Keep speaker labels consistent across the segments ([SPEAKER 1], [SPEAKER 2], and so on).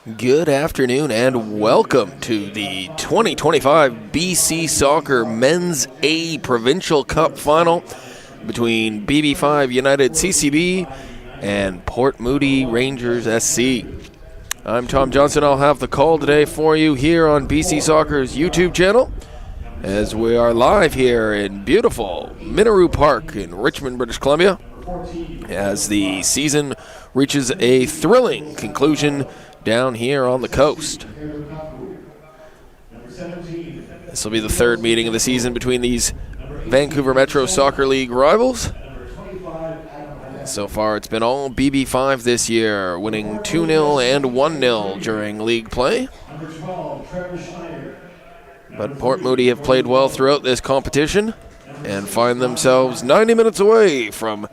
[SPEAKER 1] Good afternoon and welcome to the 2025 BC Soccer Men's A Provincial Cup Final between BB5 United CCB and Port Moody Rangers SC. I'm Tom Johnson. I'll have the call today for you here on BC Soccer's YouTube channel as we are live here in beautiful Minaroo Park in Richmond, British Columbia, as the season reaches a thrilling conclusion down here on the coast. This will be the third meeting of the season between these Vancouver Metro Soccer League rivals. So far, it's been all BB5 this year, winning 2-0 and 1-0 during league play. But Port Moody have played well throughout this competition and find themselves 90 minutes away from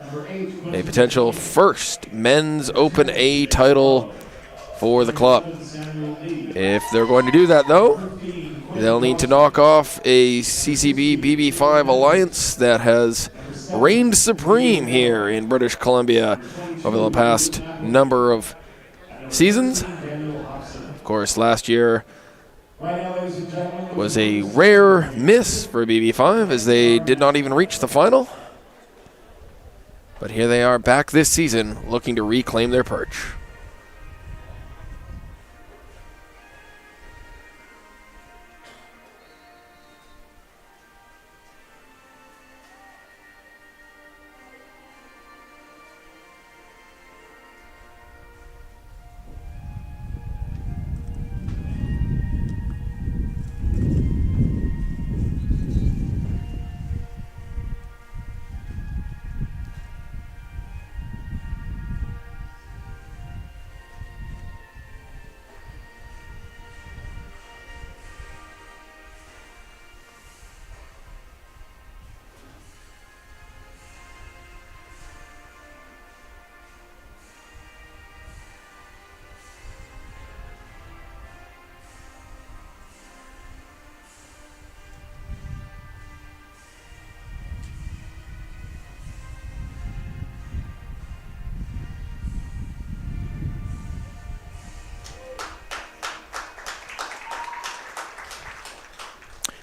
[SPEAKER 1] a potential first men's Open A title for the club. If they're going to do that, though, they'll need to knock off a CCB BB5 alliance that has reigned supreme here in British Columbia over the past number of seasons. Of course, last year was a rare miss for BB5 as they did not even reach the final. But here they are back this season looking to reclaim their perch.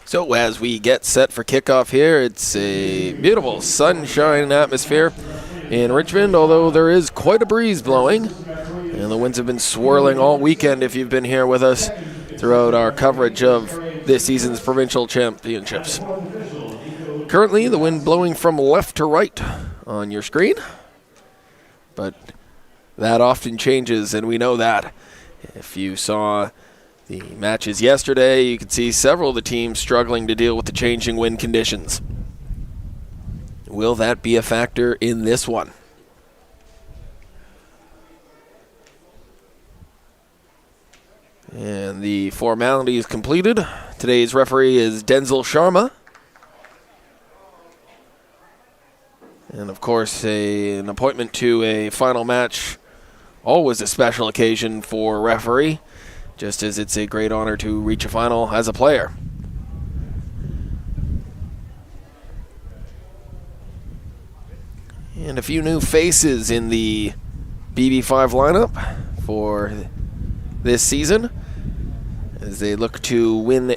[SPEAKER 1] So as we get set for kickoff here, it's a beautiful sunshine atmosphere in Richmond, although there is quite a breeze blowing, and the winds have been swirling all weekend if you've been here with us throughout our coverage of this season's provincial championships. Currently, the wind blowing from left to right on your screen, but that often changes, and we know that. If you saw the matches yesterday, you could see several of the teams struggling to deal with the changing wind conditions. Will that be a factor in this one? And the formality is completed. Today's referee is Denzel Sharma. And of course, an appointment to a final match, always a special occasion for a referee, just as it's a great honor to reach a final as a player. And a few new faces in the BB5 lineup for this season as they look to win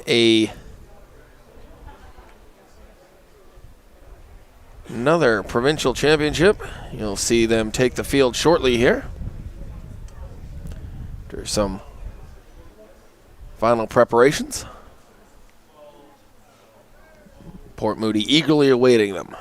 [SPEAKER 1] another provincial championship. You'll see them take the field shortly here after some final preparations. Port Moody eagerly awaiting them.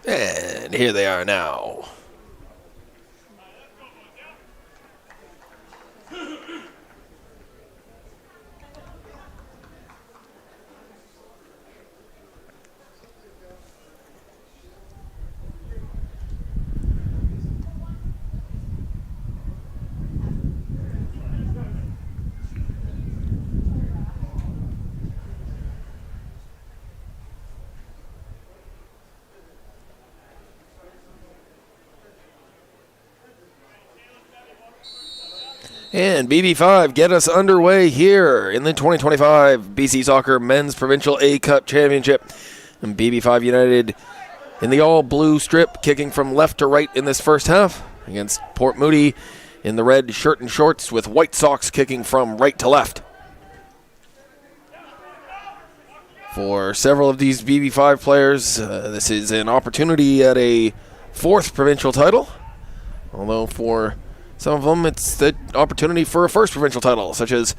[SPEAKER 1] And here they are now. And BB5 get us underway here in the 2025 BC Soccer Men's Provincial A Cup Championship. And BB5 United in the all-blue strip, kicking from left to right in this first half against Port Moody in the red shirt and shorts with white socks kicking from right to left. For several of these BB5 players, this is an opportunity at a fourth provincial title, although for some of them it's the opportunity for a first provincial title, such as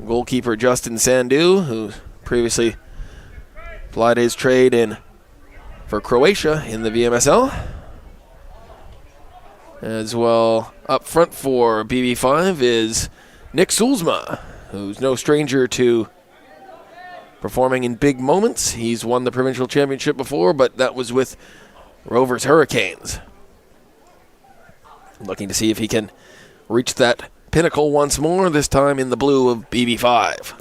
[SPEAKER 1] goalkeeper Justin Sandu, who previously plied his trade for Croatia in the VMSL. As well, up front for BB5 is Nick Sulzma, who's no stranger to performing in big moments. He's won the provincial championship before, but that was with Rovers Hurricanes. Looking to see if he can reach that pinnacle once more, this time in the blue of BB5.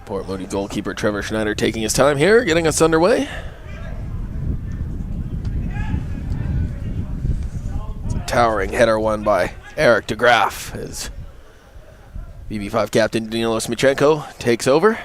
[SPEAKER 1] Port Moody goalkeeper Trevor Schneider taking his time here, getting us underway. It's a towering header won by Eric DeGraff as BB5 captain Danilo Smichenko takes over.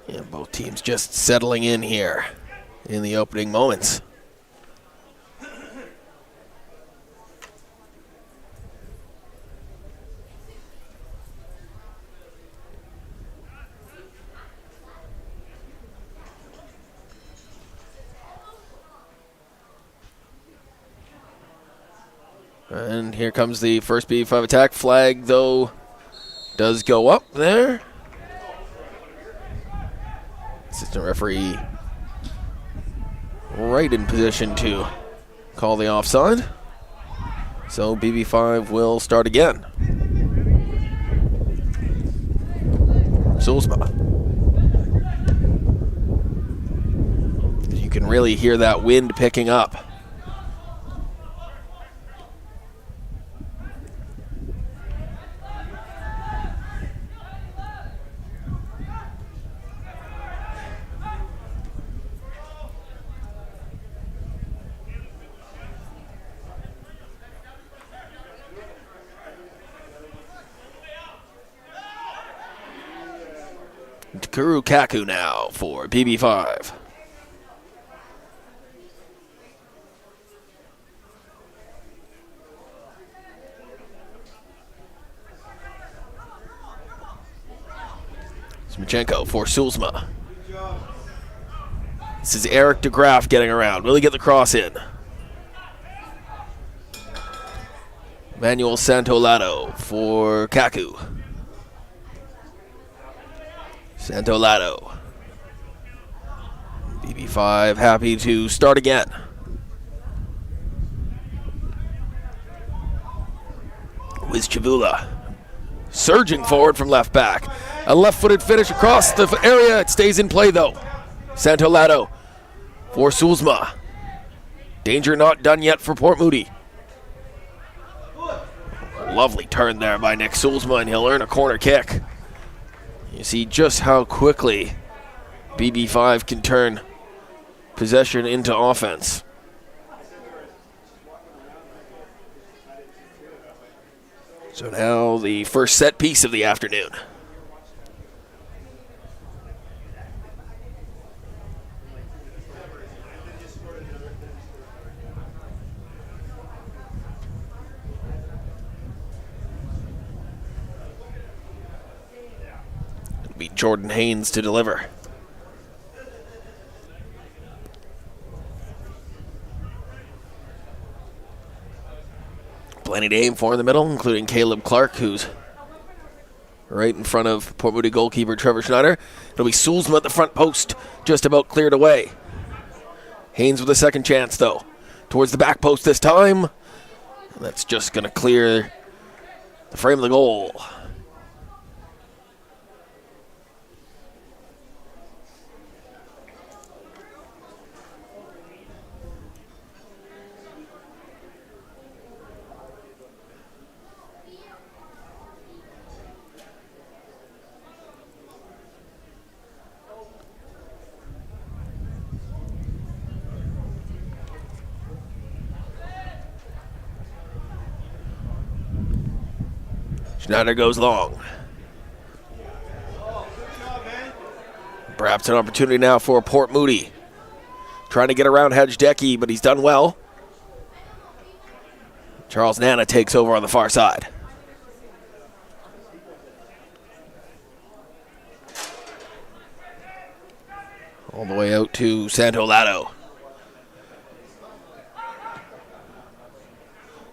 [SPEAKER 1] Yeah, both teams just settling in here in the opening moments. And here comes the first BB5 attack. Flag, though, does go up there. Assistant referee right in position to call the offside. So BB5 will start again. Sulzma. You can really hear that wind picking up. Kuru Kaku now for BB5. Smichenko for Sulzma. This is Eric DeGraff getting around. Will he get the cross in? Manuel Santolato for Kaku. Santolato. BB5 happy to start again. Wiz Chavula surging forward from left back. A left-footed finish across the area. It stays in play, though. Santolato for Sulzma. Danger not done yet for Port Moody. Lovely turn there by Nick Sulzma, and he'll earn a corner kick. You see just how quickly BB5 can turn possession into offense. So now the first set piece of the afternoon. It'll be Jordan Haynes to deliver. Plenty to aim for in the middle, including Caleb Clark, who's right in front of Port Moody goalkeeper Trevor Schneider. It'll be Sulzma at the front post, just about cleared away. Haynes with a second chance, though. Towards the back post this time. And that's just going to clear the frame of the goal. Schneider goes long. Perhaps an opportunity now for Port Moody. Trying to get around Hajdecky, but he's done well. Charles Nana takes over on the far side. All the way out to Santolato.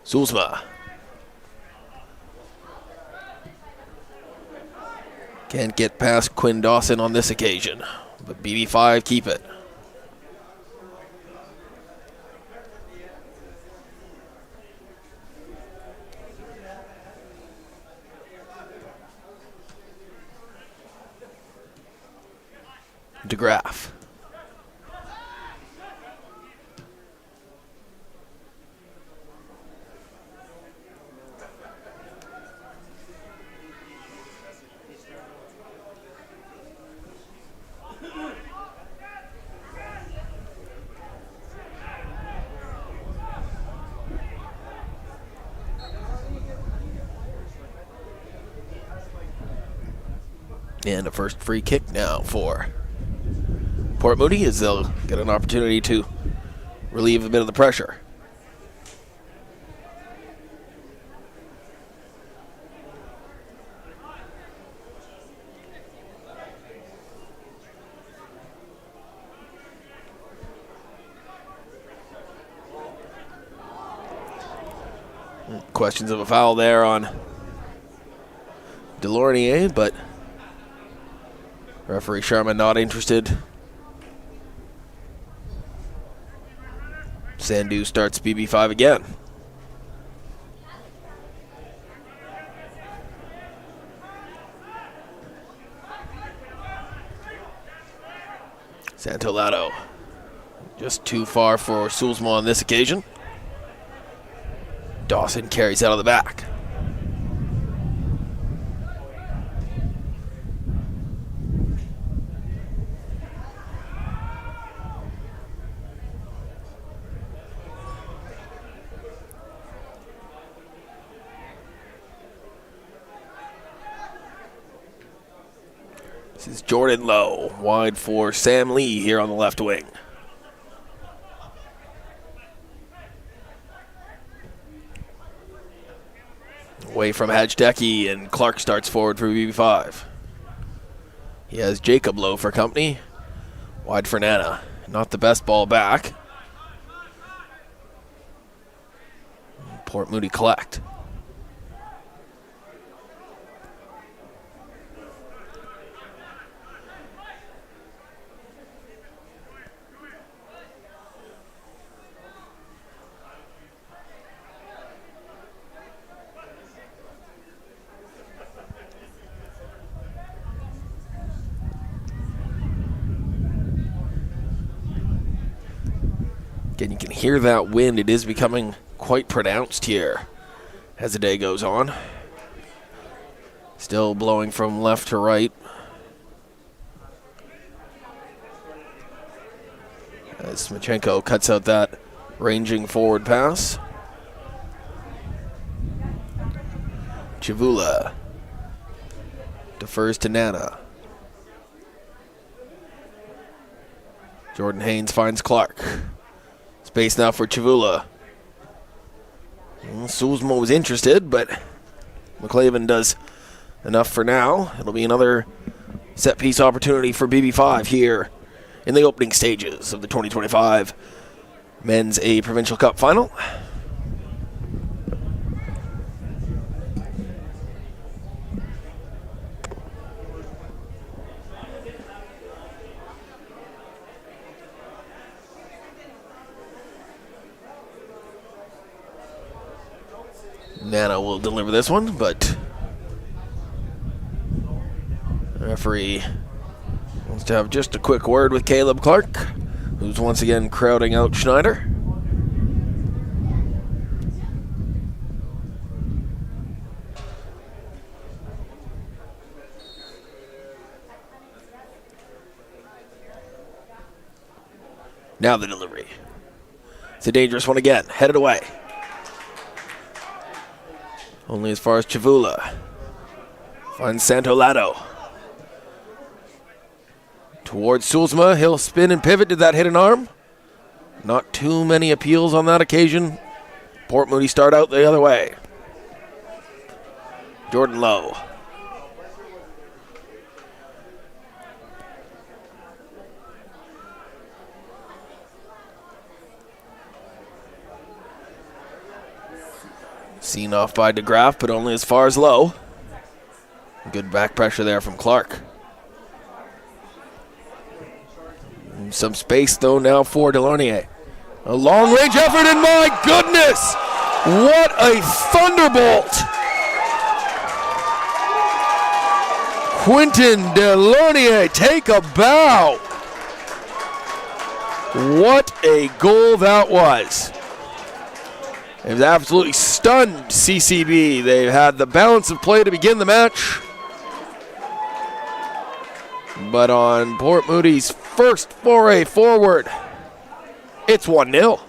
[SPEAKER 1] Sulzma. Can't get past Quinn Dawson on this occasion, but BB5 keep it. DeGraff. And a first free kick now for Port Moody as they'll get an opportunity to relieve a bit of the pressure. Questions of a foul there on Delornier, but referee Sharma not interested. Sandu starts BB5 again. Santolato just too far for Sulzma on this occasion. Dawson carries out of the back. This is Jordan Lowe, wide for Sam Lee here on the left wing. Away from Hajdecky, and Clark starts forward for BB5. He has Jacob Lowe for company. Wide for Nana. Not the best ball back. Port Moody collect. Again, you can hear that wind. It is becoming quite pronounced here as the day goes on. Still blowing from left to right. As Smachenko cuts out that ranging forward pass. Chavula defers to Nana. Jordan Haynes finds Clark. Space now for Chavula. Sulzma was interested, but McClaven does enough for now. It'll be another set-piece opportunity for BB5 here in the opening stages of the 2025 Men's A Provincial Cup Final. Nana will deliver this one, but the referee wants to have just a quick word with Caleb Clark, who's once again crowding out Schneider. Now the delivery. It's a dangerous one again. Headed away. Only as far as Chavula. Finds Santolato. Towards Sulzma. He'll spin and pivot. Did that hit an arm? Not too many appeals on that occasion. Port Moody start out the other way. Jordan Lowe. Seen off by DeGraff, but only as far as Lowe. Good back pressure there from Clark. Some space, though, now for Delaunay. A long-range effort, and my goodness! What a thunderbolt! Quinton Delaunay, take a bow! What a goal that was. It was absolutely stunned CCB. They had the balance of play to begin the match. But on Port Moody's first foray forward, it's 1-0.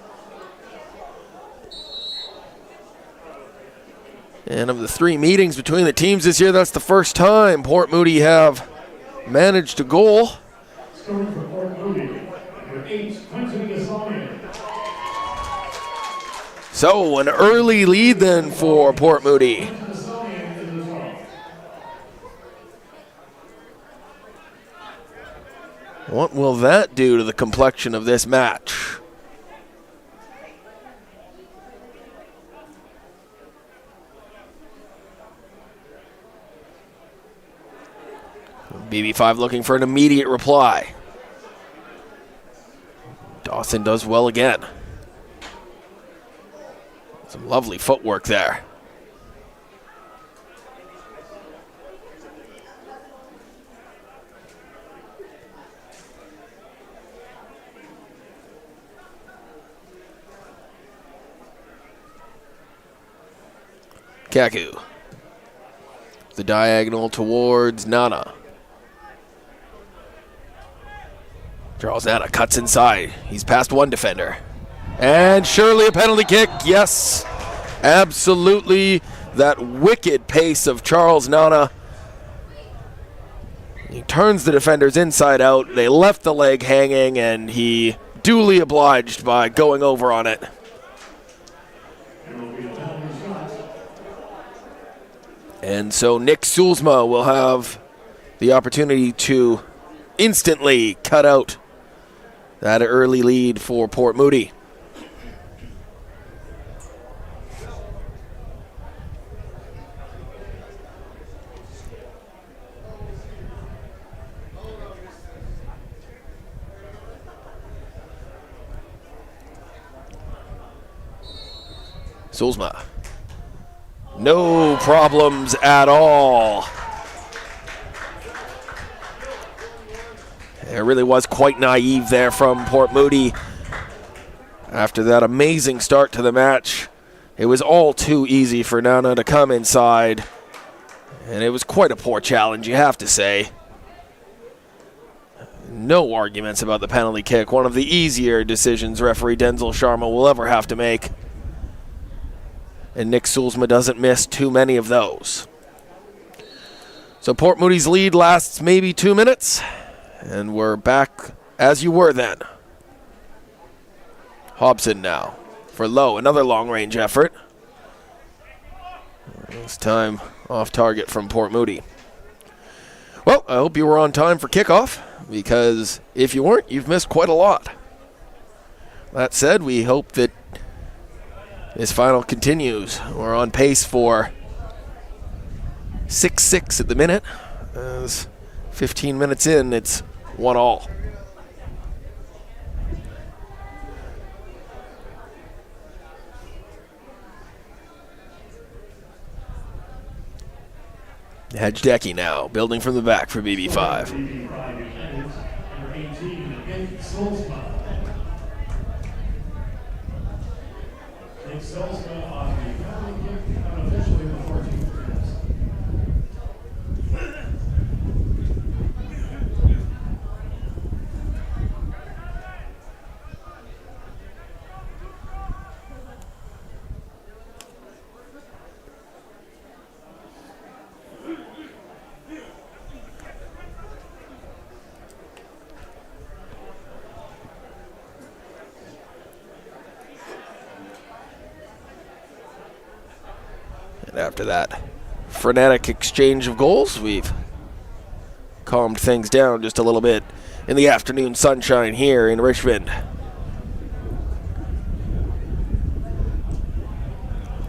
[SPEAKER 1] And of the 3 meetings between the teams this year, that's the first time Port Moody have managed a goal.
[SPEAKER 2] Scoring for Port Moody, number 8, Quinton Delaunay.
[SPEAKER 1] So an early lead then for Port Moody. What will that do to the complexion of this match? BB5 looking for an immediate reply. Dawson does well again. Some lovely footwork there. Kaku. The diagonal towards Nana. Charles Nana cuts inside. He's past one defender. And surely a penalty kick. Yes, absolutely. That wicked pace of Charles Nana. He turns the defenders inside out. They left the leg hanging, and he duly obliged by going over on it. And so Nick Sulzma will have the opportunity to instantly cut out that early lead for Port Moody. Sulzma. No problems at all. It really was quite naive there from Port Moody. After that amazing start to the match, it was all too easy for Nana to come inside. And it was quite a poor challenge, you have to say. No arguments about the penalty kick. One of the easier decisions referee Denzel Sharma will ever have to make. And Nick Sulzma doesn't miss too many of those. So Port Moody's lead lasts maybe 2 minutes. And we're back as you were then. Hobson now for Lowe. Another long-range effort. This time off target from Port Moody. Well, I hope you were on time for kickoff, because if you weren't, you've missed quite a lot. That said, we hope that this final continues. We're on pace for 6-6 at the minute. As 15 minutes in, it's 1-1. Hedgedecki now, building from the back for BB5.
[SPEAKER 2] BB5 United, number 18, Nick Solzma. Nick Solzma on the penalty kick, unofficially in the 14th minute.
[SPEAKER 1] And after that frenetic exchange of goals, we've calmed things down just a little bit in the afternoon sunshine here in Richmond.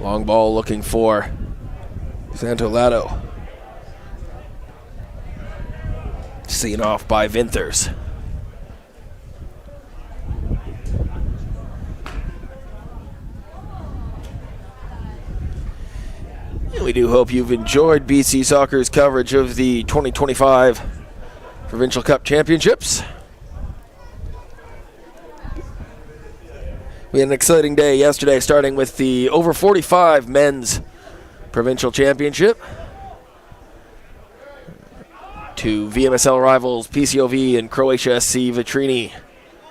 [SPEAKER 1] Long ball looking for Santolato. Seen off by Vinthers. We do hope you've enjoyed BC Soccer's coverage of the 2025 Provincial Cup Championships. We had an exciting day yesterday, starting with the over 45 men's provincial championship. Two VMSL rivals, PCOV and Croatia SC Vitrini,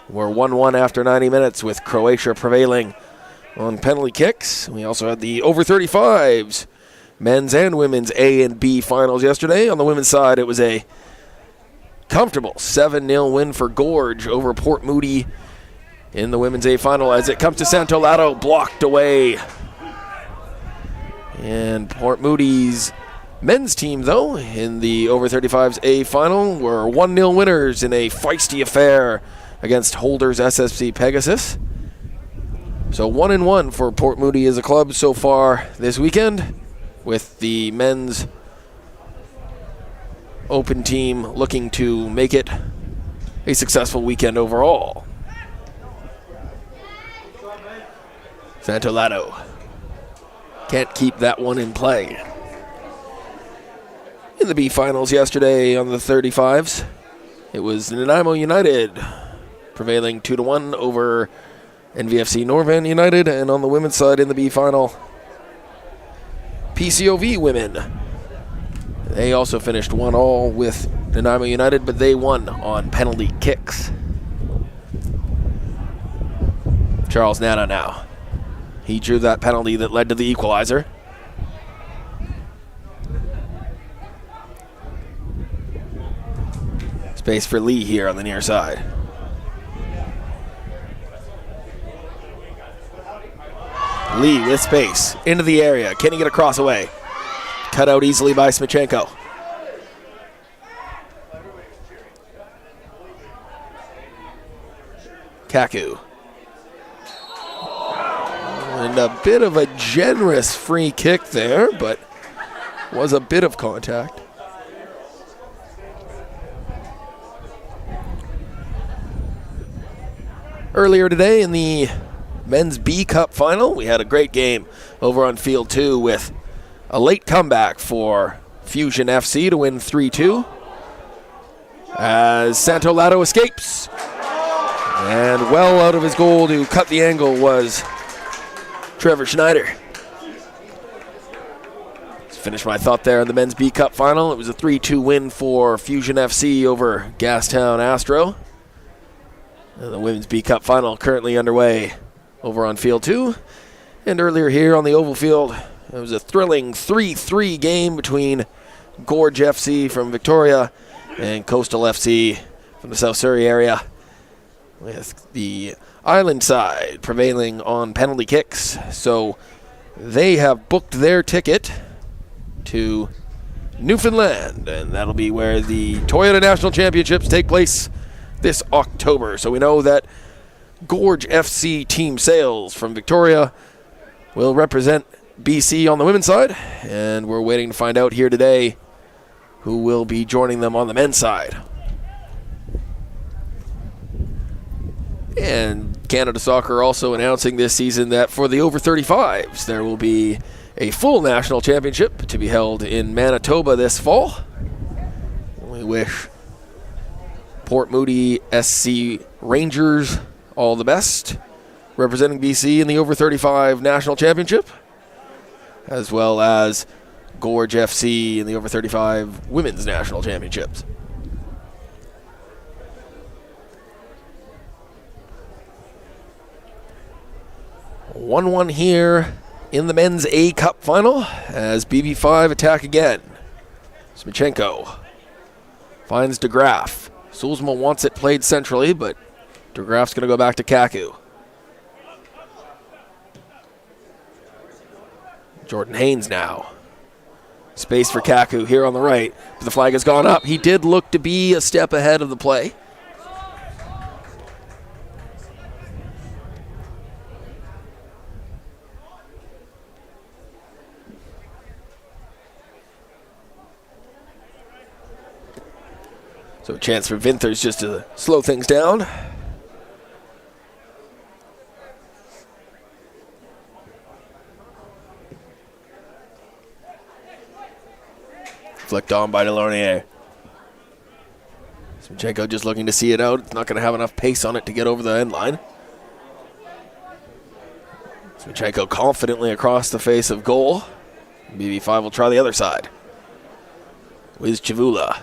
[SPEAKER 1] were 1-1 after 90 minutes, with Croatia prevailing on penalty kicks. We also had the over 35s, men's and women's A and B finals yesterday. On the women's side, it was a comfortable 7-0 win for Gorge over Port Moody in the women's A final, as it comes to Santolato, blocked away. And Port Moody's men's team, though, in the over 35s A final, were 1-0 winners in a feisty affair against holders SSC Pegasus. So 1-1 for Port Moody as a club so far this weekend, with the men's open team looking to make it a successful weekend overall. Santolato can't keep that one in play. In the B finals yesterday on the 35s, it was Nanaimo United prevailing 2-1 over NVFC Norvan United, and on the women's side in the B final, PCOV women. They also finished 1-1 with Nanaimo United, but they won on penalty kicks. Charles Nana now. He drew that penalty that led to the equalizer. Space for Lee here on the near side. Lee with space into the area. Can he get a cross away? Cut out easily by Smichenko. Kaku. And a bit of a generous free kick there, but was a bit of contact. Earlier today in the men's B Cup final, we had a great game over on Field 2 with a late comeback for Fusion FC to win 3-2 as Santolato escapes. And well out of his goal to cut the angle was Trevor Schneider. Let's finish my thought there in the men's B Cup final. It was a 3-2 win for Fusion FC over Gastown Astro. And the women's B Cup final currently underway over on Field 2. And earlier here on the Oval Field, it was a thrilling 3-3 game between Gorge FC from Victoria and Coastal FC from the South Surrey area, with the island side prevailing on penalty kicks. So they have booked their ticket to Newfoundland, and that'll be where the Toyota National Championships take place this October. So we know that Gorge FC Team Sales from Victoria will represent BC on the women's side, and we're waiting to find out here today who will be joining them on the men's side. And Canada Soccer also announcing this season that for the over 35s, there will be a full national championship to be held in Manitoba this fall. We wish Port Moody SC Rangers all the best, representing BC in the over 35 national championship, as well as Gorge FC in the over 35 women's national championships. One here in the men's A Cup final as BB5 attack again. Smichenko finds DeGraff. Sulzma wants it played centrally, but DeGraff's going to go back to Kaku. Jordan Haynes now. Space for Kaku here on the right. But the flag has gone up. He did look to be a step ahead of the play. So a chance for Vinthers just to slow things down. Flicked on by Delaunay. Smichenko just looking to see it out. It's not going to have enough pace on it to get over the end line. Smichenko confidently across the face of goal. BB5 will try the other side. With Chavula.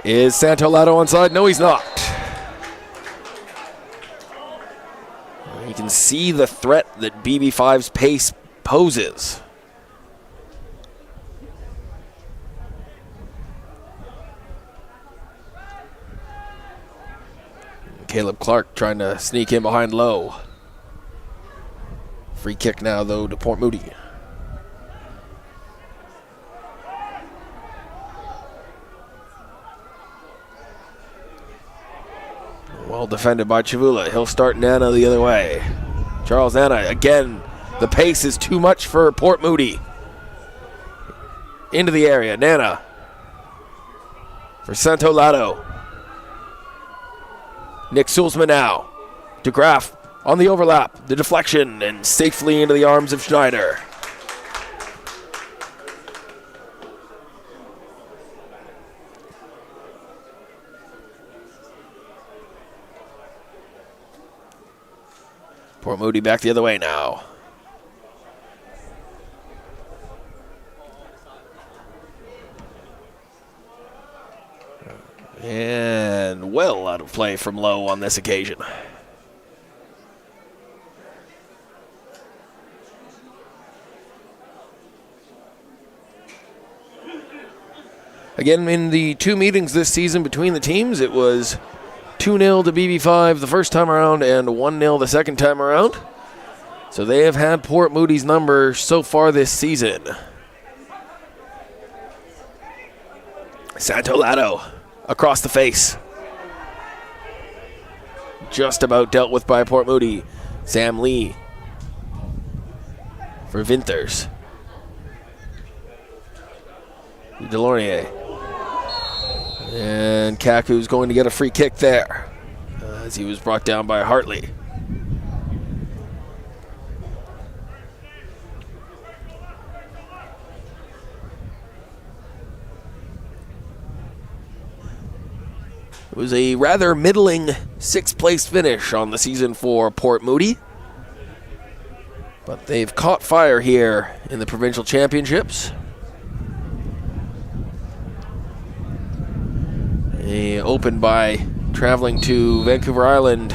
[SPEAKER 1] Is Santolato onside? No, he's not. You can see the threat that BB5's pace poses. Caleb Clark trying to sneak in behind Lowe. Free kick now, though, to Port Moody. Well defended by Chavula. He'll start Nana the other way. Charles Nana, again, the pace is too much for Port Moody. Into the area, Nana. For Santolato. Nick Sulzma now. DeGraff on the overlap, the deflection, and safely into the arms of Schneider. Port Moody back the other way now. And well out of play from Lowe on this occasion. Again, in the two meetings this season between the teams, it was 2-0 to BB5 the first time around and 1-0 the second time around. So they have had Port Moody's number so far this season. Santolato across the face. Just about dealt with by Port Moody. Sam Lee for Vinthers. Delaunay. And Kaku's going to get a free kick there as he was brought down by Hartley. It was a rather middling sixth-place finish on the season for Port Moody. But they've caught fire here in the provincial championships. They opened by traveling to Vancouver Island,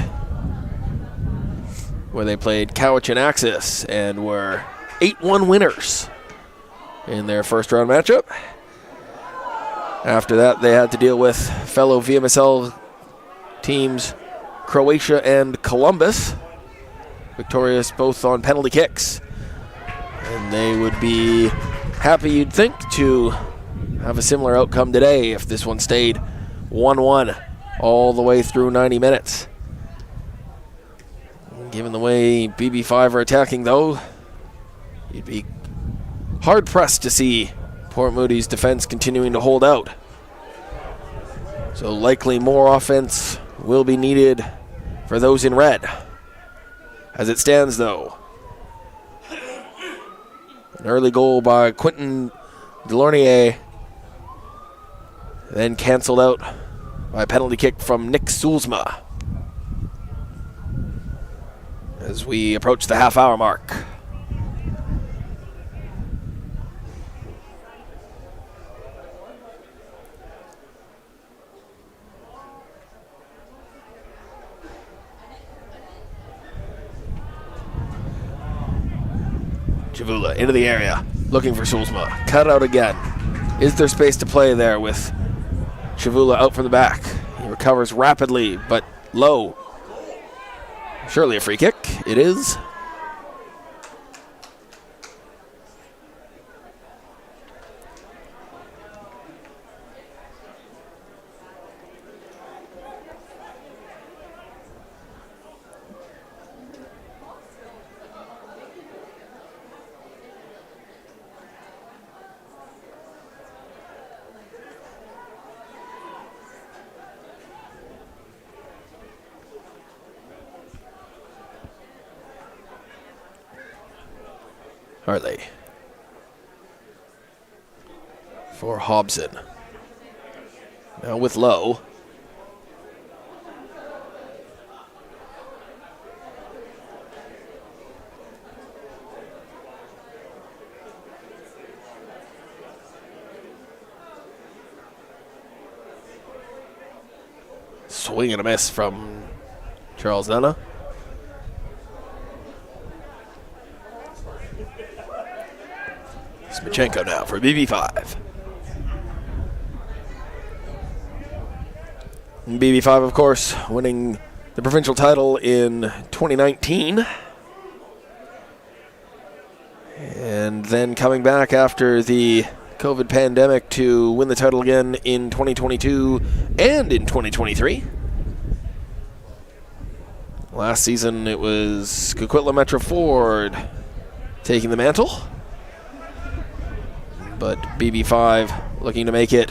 [SPEAKER 1] where they played Cowichan Axis and were 8-1 winners in their first-round matchup. After that, they had to deal with fellow VMSL teams Croatia and Columbus, victorious both on penalty kicks. And they would be happy, you'd think, to have a similar outcome today if this one stayed 1-1 all the way through 90 minutes. Given the way BB5 are attacking, though, you'd be hard-pressed to see Port Moody's defense continuing to hold out. So likely more offense will be needed for those in red. As it stands, though, an early goal by Quentin Delornier, then canceled out by a penalty kick from Nick Sulzma as we approach the half-hour mark. Chavula into the area, looking for Sulzma. Cut out again. Is there space to play there with Chavula out from the back? He recovers rapidly, but low. Surely a free kick. It is. Hartley for Hobson. Now with Lowe. Swing and a miss from Charles Nana. Smichenko now for BB5. BB5, of course, winning the provincial title in 2019. And then coming back after the COVID pandemic to win the title again in 2022 and in 2023. Last season it was Coquitlam Metro Ford taking the mantle. But BB5 looking to make it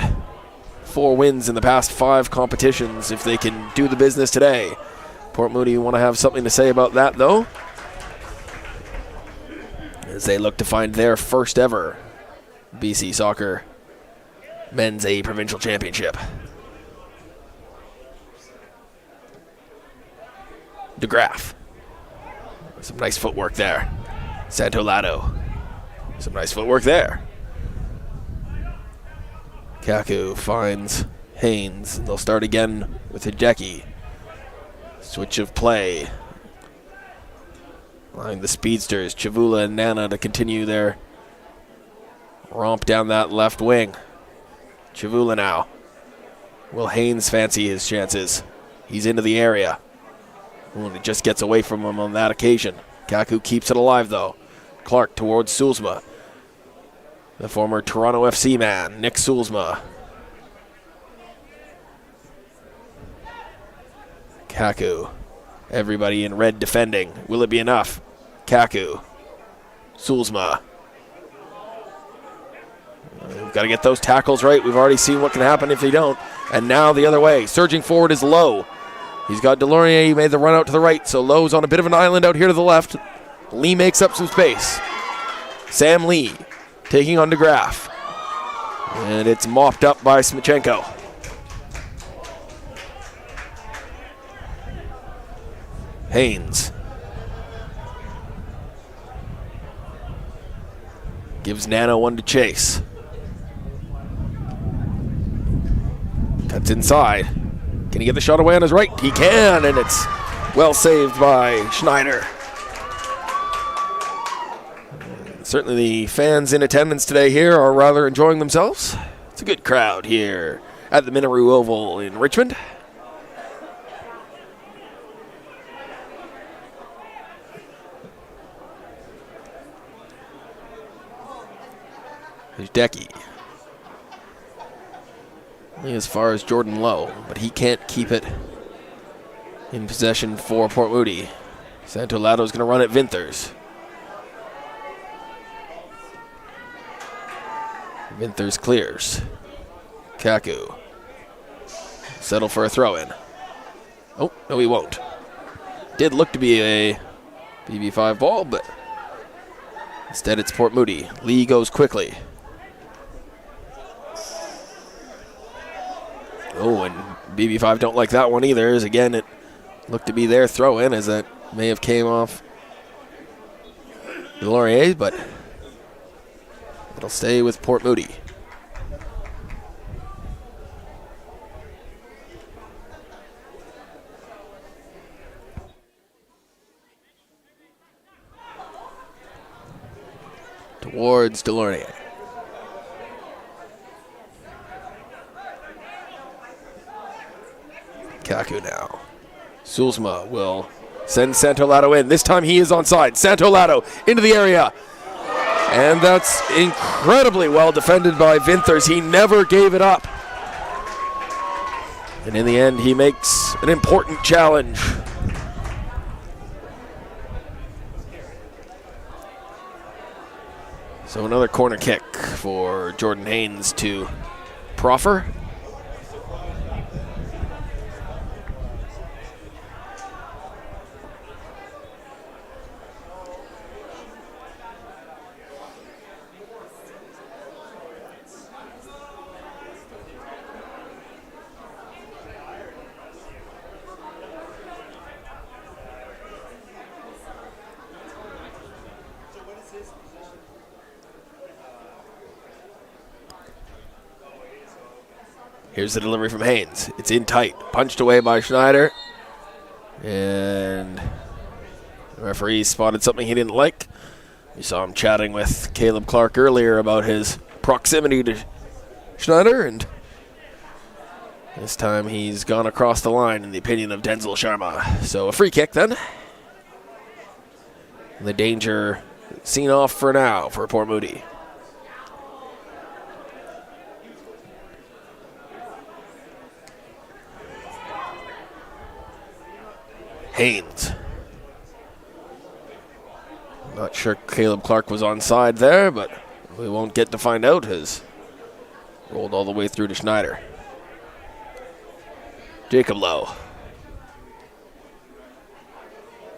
[SPEAKER 1] 4 wins in the past 5 competitions if they can do the business today. Port Moody want to have something to say about that, though, as they look to find their first ever BC Soccer Men's A Provincial Championship. DeGraff. Some nice footwork there. Santolato. Some nice footwork there. Kaku finds Haynes. They'll start again with Hideki. Switch of play. Allowing the speedsters, Chavula and Nana, to continue their romp down that left wing. Chavula now. Will Haynes fancy his chances? He's into the area. Ooh, and it just gets away from him on that occasion. Kaku keeps it alive, though. Clark towards Sulzma. The former Toronto FC man, Nick Sulzma. Kaku. Everybody in red defending. Will it be enough? Kaku. Sulzma. We've got to get those tackles right. We've already seen what can happen if they don't. And now the other way. Surging forward is Lowe. He's got Delornier. He made the run out to the right. So Lowe's on a bit of an island out here to the left. Lee makes up some space. Sam Lee taking on DeGraff. And it's mopped up by Smichenko. Haynes. Gives Nano one to chase. Cuts inside. Can he get the shot away on his right? He can, and it's well saved by Schneider. Certainly the fans in attendance today here are rather enjoying themselves. It's a good crowd here at the Minaroo Oval in Richmond. There's Decky. Only as far as Jordan Lowe, but he can't keep it in possession for Port Moody. Santolato's going to run at Vinthers. Vinthers clears. Kaku. settle for a throw-in. Oh, no, he won't. Did look to be a BB5 ball, but instead it's Port Moody. Lee goes quickly. Oh, and BB5 don't like that one either, as again it looked to be their throw-in, as that may have came off Laurier, but it'll stay with Port Moody. Towards Delaurier. Kaku now. Sulzma will send Santolato in. This time he is onside. Santolato into the area. And that's incredibly well defended by Vinthers. He never gave it up. And in the end, he makes an important challenge. So another corner kick for Jordan Haynes to proffer. Here's the delivery from Haynes. It's in tight. Punched away by Schneider. And the referee spotted something he didn't like. We saw him chatting with Caleb Clark earlier about his proximity to Schneider, and this time he's gone across the line in the opinion of Denzel Sharma. So a free kick then. And the danger seen off for now for Port Moody. Haynes. Not sure Caleb Clark was onside there, but we won't get to find out. Has rolled all the way through to Schneider. Jacob Lowe.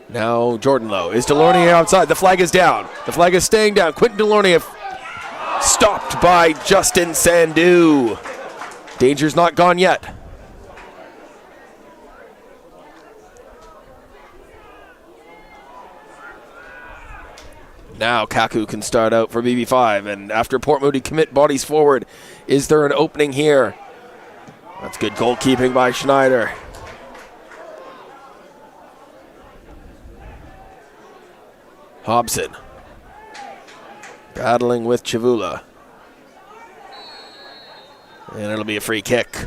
[SPEAKER 1] Now Jordan Lowe. Is Delaurier outside? The flag is down. The flag is staying down. Quentin Delaurier stopped by Justin Sandu. Danger's not gone yet. Now Kaku can start out for BB5, and after Port Moody commit bodies forward, is there an opening here? That's good goalkeeping by Schneider. Hobson battling with Chavula. And it'll be a free kick.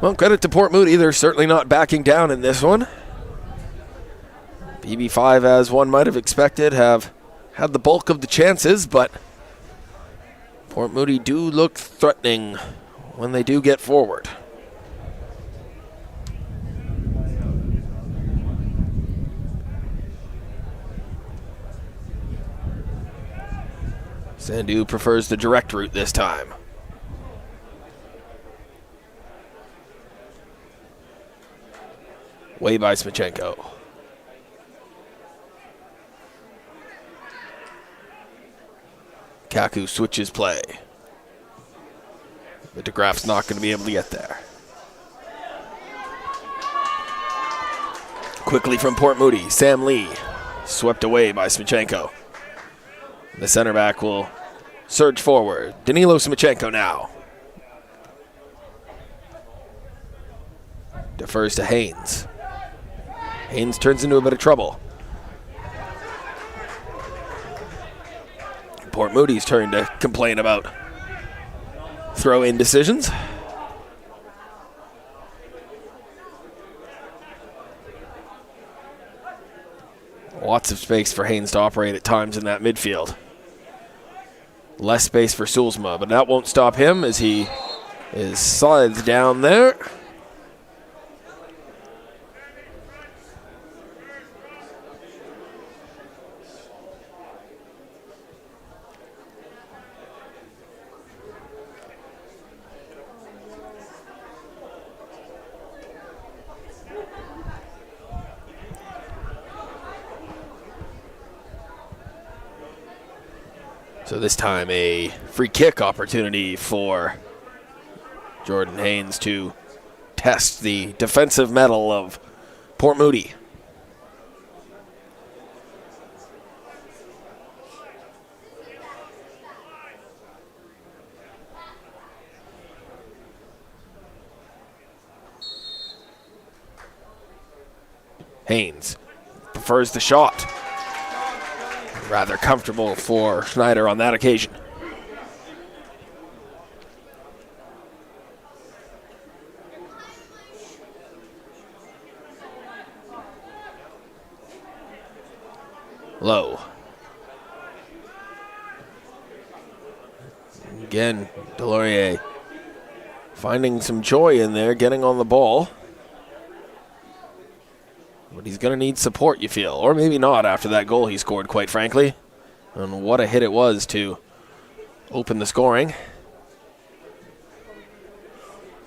[SPEAKER 1] Well, credit to Port Moody. They're certainly not backing down in this one. BB5, as one might have expected, have had the bulk of the chances, but Port Moody do look threatening when they do get forward. Sandu prefers the direct route this time. Way by Smichenko. Kaku switches play. But DeGraff's not going to be able to get there. Quickly from Port Moody, Sam Lee. Swept away by Smichenko. The center back will surge forward. Danilo Smichenko now. Defers to Haynes. Haynes turns into a bit of trouble. Port Moody's turn to complain about throw-in decisions. Lots of space for Haynes to operate at times in that midfield. Less space for Sulzma, but that won't stop him as he is slides down there. So this time a free kick opportunity for Jordan Haynes to test the defensive mettle of Port Moody. Haynes prefers the shot. Rather comfortable for Schneider on that occasion. Low. Again, Delorier finding some joy in there, getting on the ball. But he's going to need support, you feel. Or maybe not after that goal he scored, quite frankly. And what a hit it was to open the scoring.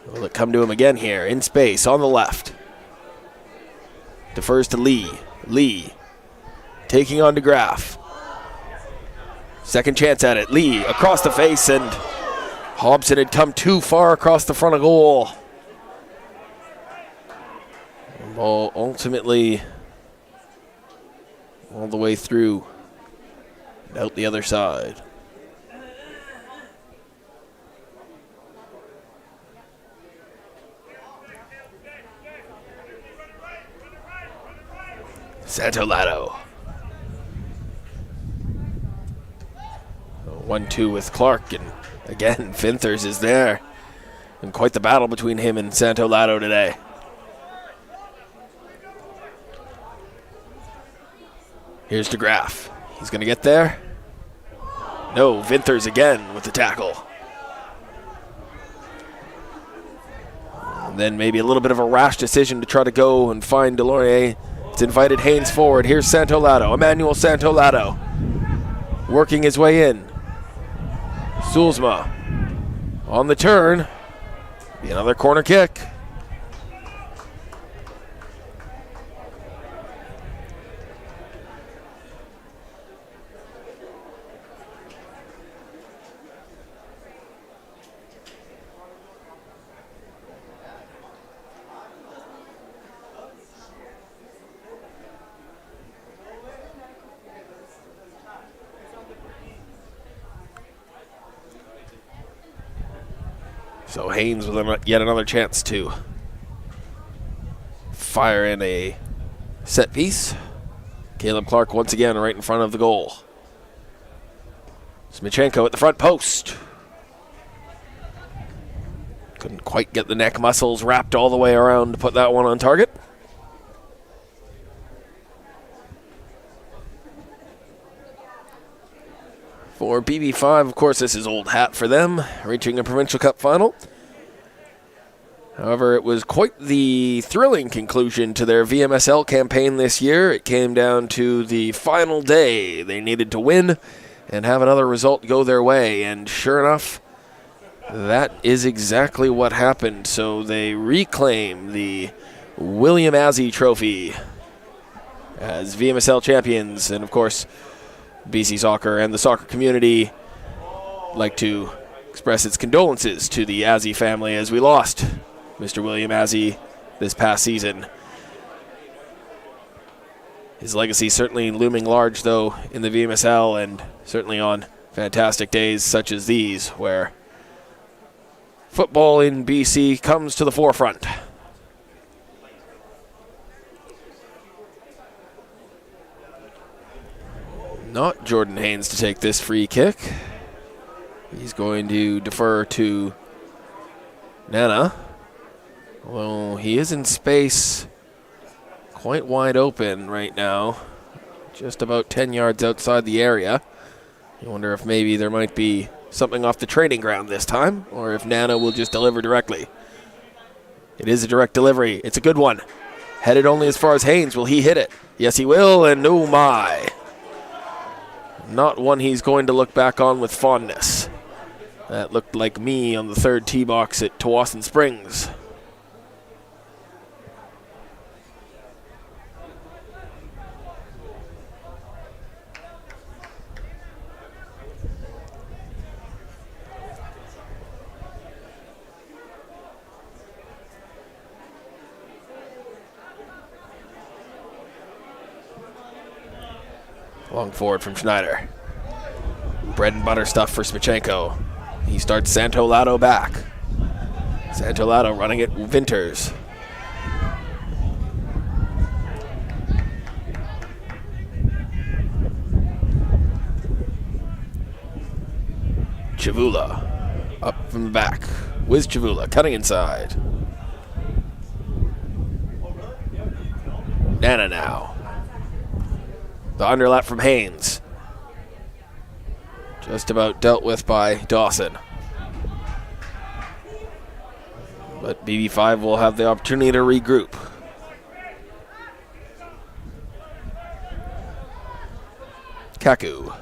[SPEAKER 1] Will it come to him again here? In space, on the left. Defers to Lee. Lee taking on DeGraff. Second chance at it. Lee across the face, and Hobson had come too far across the front of goal. Ball ultimately all the way through and out the other side. Santolato. 1-2 with Clark, and again, Finthers is there. And quite the battle between him and Santolato today. Here's DeGraff. He's going to get there. No, Vinthers again with the tackle. And then maybe a little bit of a rash decision to try to go and find Delorier. It's invited Haynes forward. Here's Santolato, Emmanuel Santolato, working his way in. Sulzma on the turn. Be another corner kick. So Haynes with yet another chance to fire in a set piece. Caleb Clark once again right in front of the goal. Smichenko at the front post. Couldn't quite get the neck muscles wrapped all the way around to put that one on target. For BB5, of course, this is old hat for them, reaching a Provincial Cup final. However, it was quite the thrilling conclusion to their VMSL campaign this year. It came down to the final day. They needed to win and have another result go their way, and sure enough, that is exactly what happened. So they reclaim the William Azzi Trophy as VMSL champions, and of course, BC Soccer and the soccer community like to express its condolences to the Azzi family as we lost Mr. William Azzi this past season. His legacy certainly looming large, though, in the VMSL, and certainly on fantastic days such as these, where football in BC comes to the forefront. Not Jordan Haynes to take this free kick. He's going to defer to Nana. Well, he is in space quite wide open right now, just about 10 yards outside the area. You wonder if maybe there might be something off the training ground this time, or if Nana will just deliver directly. It is a direct delivery. It's a good one. Headed only as far as Haynes. Will he hit it? Yes, he will, and oh my. Not one he's going to look back on with fondness. That looked like me on the third tee box at Tawasin Springs. Long forward from Schneider. Bread and butter stuff for Smichenko. He starts Santolato back. Santolato running it Winters. Chavula up from the back. Wiz Chavula cutting inside. Nana now. The underlap from Haynes. Just about dealt with by Dawson. But BB5 will have the opportunity to regroup. Kaku.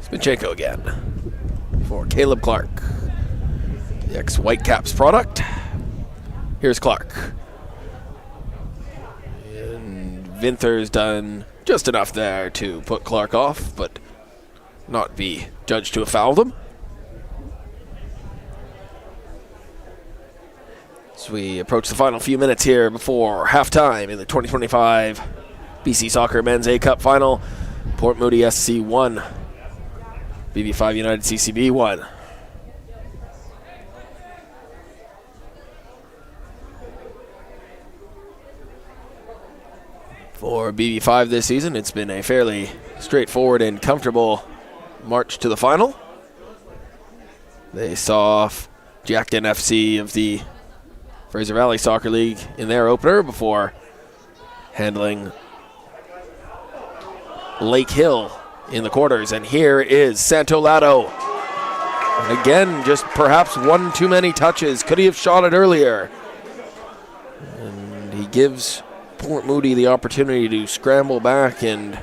[SPEAKER 1] Smichenko again for Caleb Clark, the ex-Whitecaps product. Here's Clark. And Vinther's done just enough there to put Clark off, but not be judged to have fouled him. As we approach the final few minutes here before halftime in the 2025 BC Soccer Men's A-Cup Final, Port Moody SC 1. BB5 United CCB 1. For BB5 this season, it's been a fairly straightforward and comfortable march to the final. They saw Jackton FC of the Fraser Valley Soccer League in their opener before handling Lake Hill in the quarters, and here is Santolato. And again, just perhaps one too many touches. Could he have shot it earlier? And he gives Port Moody the opportunity to scramble back and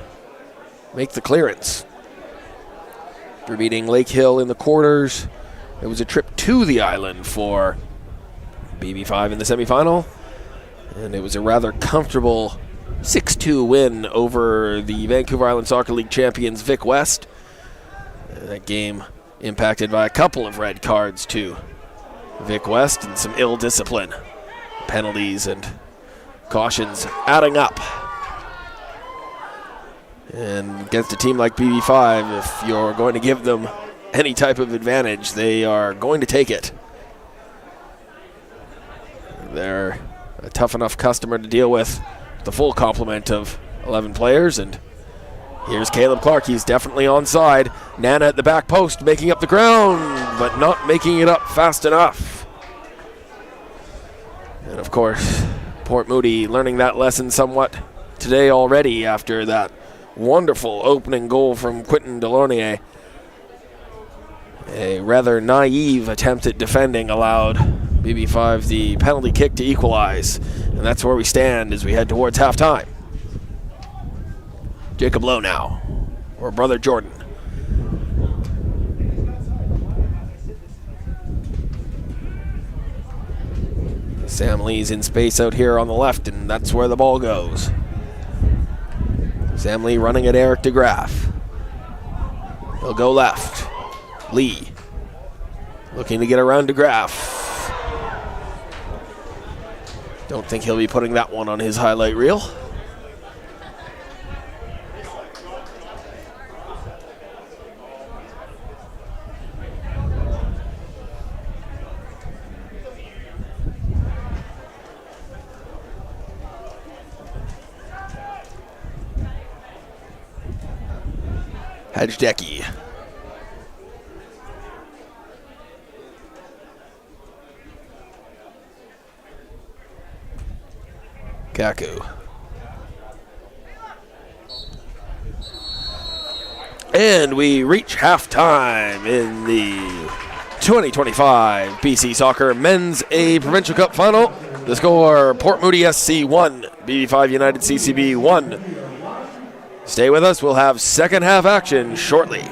[SPEAKER 1] make the clearance. After beating Lake Hill in the quarters, it was a trip to the island for BB5 in the semifinal, and it was a rather comfortable 6-2 win over the Vancouver Island Soccer League champions Vic West. That game impacted by a couple of red cards to Vic West and some ill discipline, penalties and cautions adding up. And against a team like BB5, if you're going to give them any type of advantage, they are going to take it. They're a tough enough customer to deal with, the full complement of 11 players, and here's Caleb Clark. He's definitely onside. Nana at the back post making up the ground, but not making it up fast enough. And of course, Port Moody learning that lesson somewhat today already after that wonderful opening goal from Quentin Delaunay. A rather naive attempt at defending allowed BB5 the penalty kick to equalize. And that's where we stand as we head towards halftime. Jacob Lowe now, or Brother Jordan. Sam Lee's in space out here on the left, and that's where the ball goes. Sam Lee running at Eric DeGraff. He'll go left. Lee looking to get around DeGraff. Don't think he'll be putting that one on his highlight reel. Hajdecki. Kaku. And we reach halftime in the 2025 BC Soccer Men's A Provincial Cup Final. The score, Port Moody SC 1, BB5 United CCB 1. Stay with us. We'll have second half action shortly.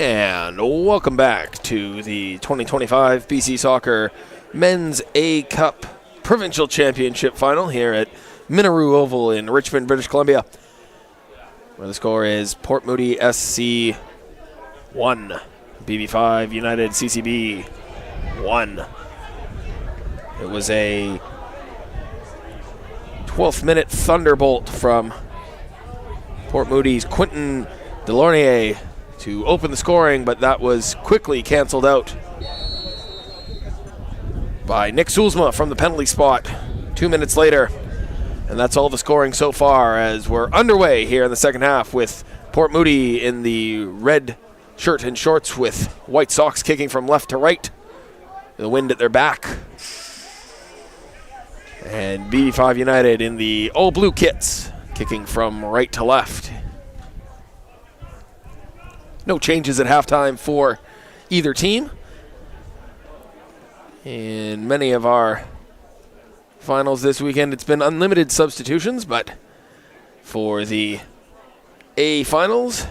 [SPEAKER 1] And welcome back to the 2025 BC Soccer Men's A Cup Provincial Championship Final here at Minaru Oval in Richmond, British Columbia, where the score is Port Moody SC 1, BB5 United CCB 1. It was a 12th minute thunderbolt from Port Moody's Quentin Delaunay to open the scoring, but that was quickly canceled out by Nick Sulzma from the penalty spot 2 minutes later. And that's all the scoring so far as we're underway here in the second half with Port Moody in the red shirt and shorts with white socks kicking from left to right. The wind at their back. And BB5 United in the all blue kits kicking from right to left. No changes at halftime for either team. In many of our finals this weekend, it's been unlimited substitutions, but for the A finals,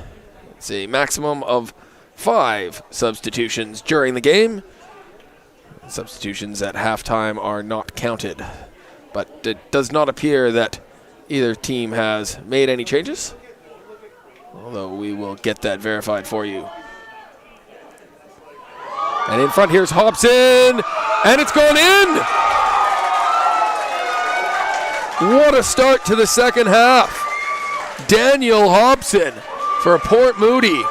[SPEAKER 1] it's a maximum of 5 substitutions during the game. Substitutions at halftime are not counted, but it does not appear that either team has made any changes, although we will get that verified for you. And in front here's Hobson, and it's gone in! What a start to the second half. Daniel Hobson for Port Moody.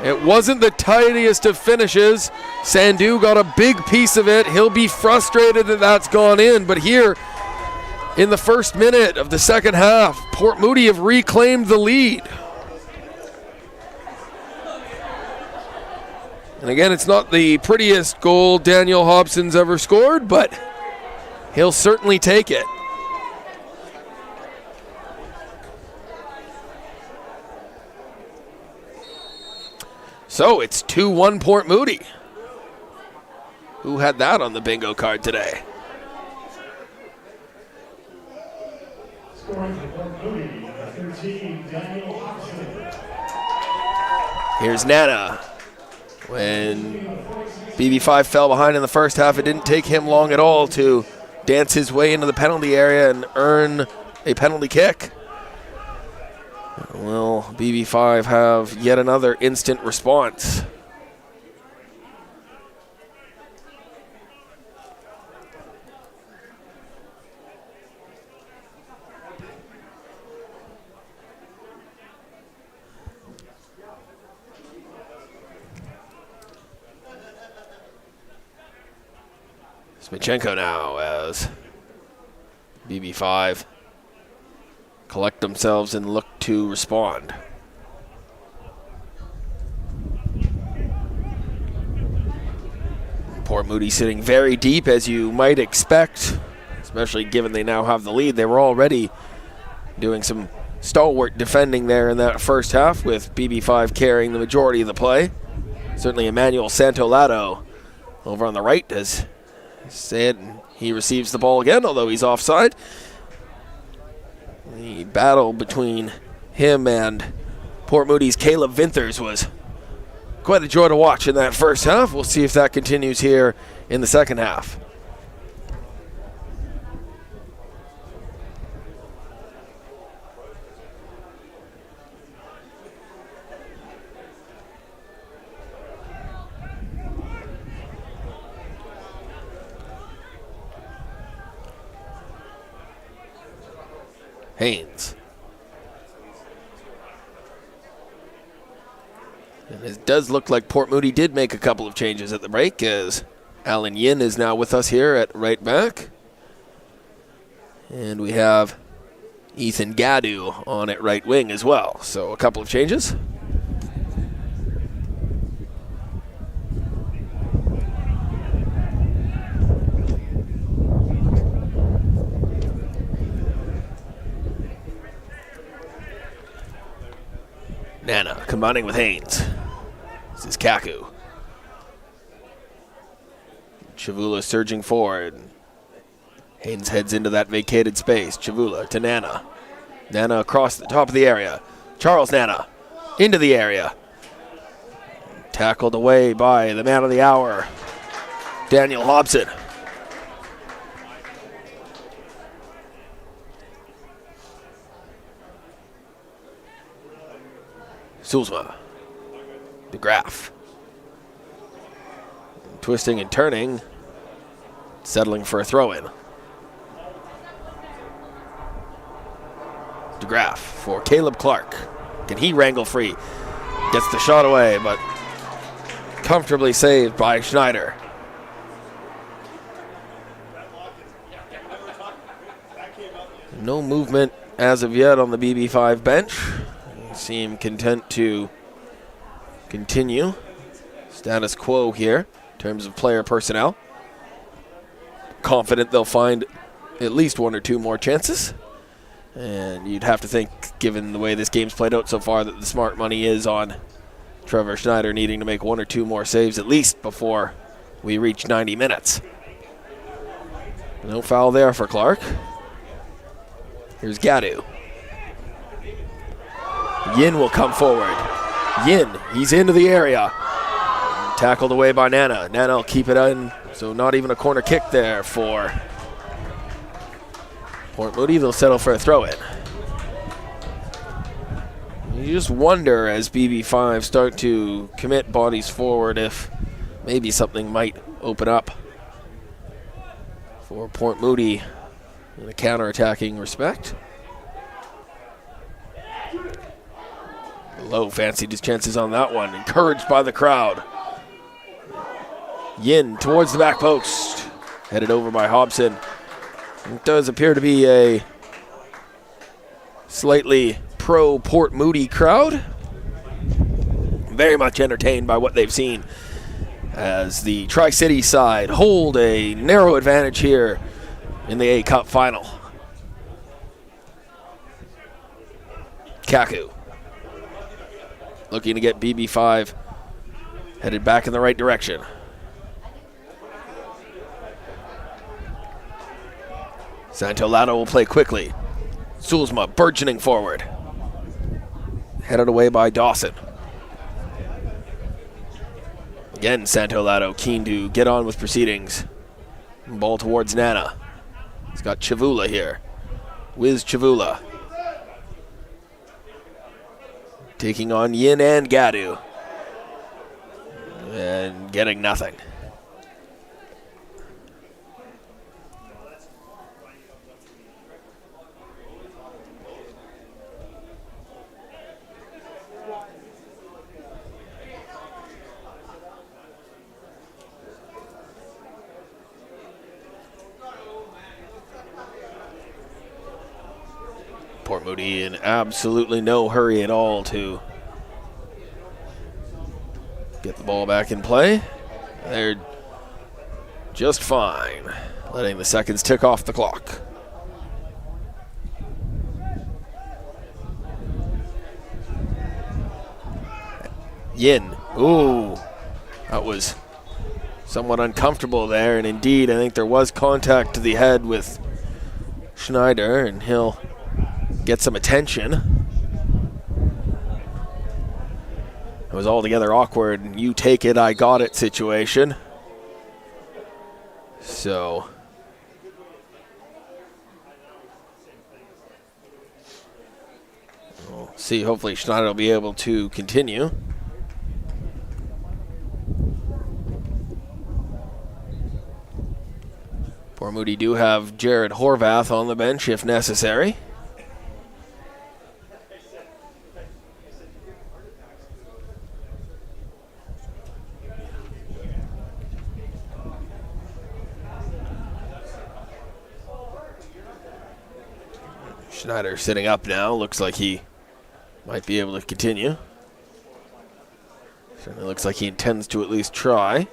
[SPEAKER 1] It wasn't the tidiest of finishes. Sandhu got a big piece of it. He'll be frustrated that that's gone in, but here in the first minute of the second half, Port Moody have reclaimed the lead. And again, it's not the prettiest goal Daniel Hobson's ever scored, but he'll certainly take it. So it's 2-1 Port Moody. Who had that on the bingo card today?
[SPEAKER 2] Scoring for Port Moody, 13, Daniel Hobson.
[SPEAKER 1] Here's Nana. When BB5 fell behind in the first half, it didn't take him long at all to dance his way into the penalty area and earn a penalty kick. Will BB5 have yet another instant response? Smichenko now as BB5 collect themselves and look to respond. Port Moody sitting very deep, as you might expect, especially given they now have the lead. They were already doing some stalwart defending there in that first half, with BB5 carrying the majority of the play. Certainly Emmanuel Santolato over on the right, as said, he receives the ball again, although he's offside. The battle between him and Port Moody's Caleb Vinthers was quite a joy to watch in that first half. We'll see if that continues here in the second half. Haynes. And it does look like Port Moody did make a couple of changes at the break, as Alan Yin is now with us here at right back. And we have Ethan Gadu on at right wing as well. So a couple of changes. Nana combining with Haynes. This is Kaku. Chavula surging forward. Haynes heads into that vacated space. Chavula to Nana. Nana across the top of the area. Charles Nana into the area. Tackled away by the man of the hour, Daniel Hobson. Sulzma. DeGraff. Twisting and turning. Settling for a throw-in. DeGraff for Caleb Clark. Can he wrangle free? Gets the shot away, but comfortably saved by Schneider. No movement as of yet on the BB5 bench. They seem content to continue. Status quo here in terms of player personnel. Confident they'll find at least one or two more chances. And you'd have to think, given the way this game's played out so far, that the smart money is on Trevor Schneider needing to make one or two more saves at least before we reach 90 minutes. No foul there for Clark. Here's Gadu. Yin will come forward. Yin, he's into the area. Tackled away by Nana. Nana will keep it in, so not even a corner kick there for Port Moody. They'll settle for a throw-in. You just wonder as BB5 start to commit bodies forward if maybe something might open up for Port Moody in a counter-attacking respect. Low fancied his chances on that one, encouraged by the crowd. Yin towards the back post, headed over by Hobson. It does appear to be a slightly pro-Port Moody crowd. Very much entertained by what they've seen as the Tri-City side hold a narrow advantage here in the A-Cup final. Kaku looking to get BB5 headed back in the right direction. Santolato will play quickly. Sulzma burgeoning forward. Headed away by Dawson. Again, Santolato keen to get on with proceedings. Ball towards Nana. He's got Chavula here. Wiz Chavula. Taking on Yin and Gadu. And getting nothing. Port Moody in absolutely no hurry at all to get the ball back in play. They're just fine, letting the seconds tick off the clock. Yin, ooh, that was somewhat uncomfortable there, and indeed I think there was contact to the head with Schneider, and he'll get some attention. It was altogether awkward. You take it, I got it situation. So we'll see. Hopefully Schneider will be able to continue. Port Moody do have Jared Horvath on the bench if necessary. Schneider sitting up now. Looks like he might be able to continue. Certainly looks like he intends to at least try.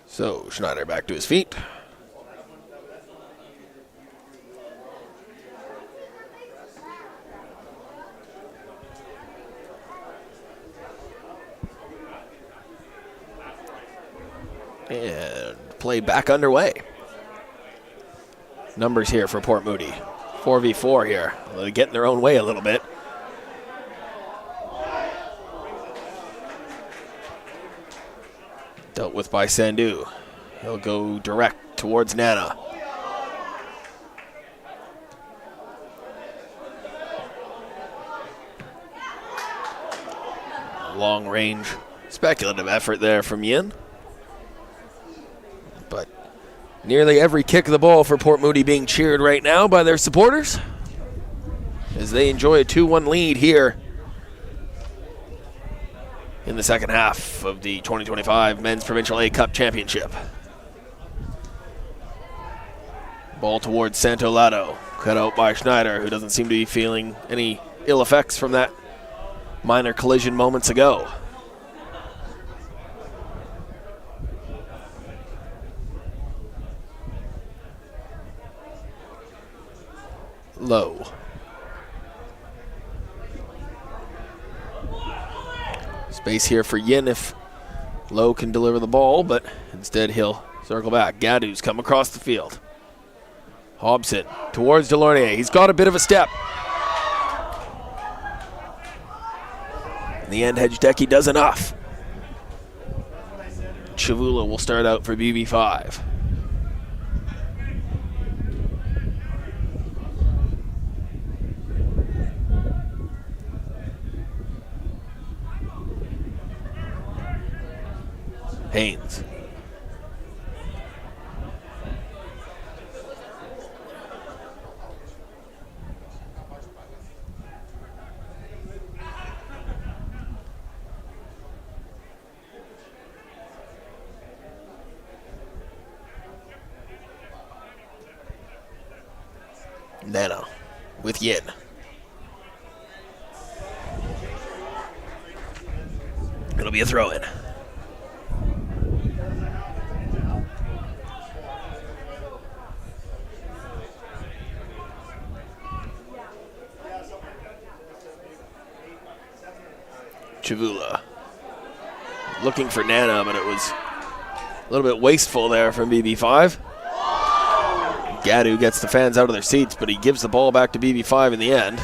[SPEAKER 1] So Schneider back to his feet. And play back underway. Numbers here for Port Moody. 4v4 here. They're getting their own way a little bit. Dealt with by Sandu. He'll go direct towards Nana. Long range, speculative effort there from Yin. But nearly every kick of the ball for Port Moody being cheered right now by their supporters as they enjoy a 2-1 lead here in the second half of the 2025 Men's Provincial A Cup Championship. Ball towards Santo Lato, cut out by Schneider, who doesn't seem to be feeling any ill effects from that minor collision moments ago. Low. Space here for Yin if Low can deliver the ball, but instead he'll circle back. Gadu's come across the field. Hobson towards Delaunay. He's got a bit of a step. In the end, Hedgedecke does enough. Chavula will start out for BB5. Haynes. Nana with Yin. It'll be a throw-in. Chavula looking for Nana, but it was a little bit wasteful there from BB5. Gadu gets the fans out of their seats, but he gives the ball back to BB5 in the end.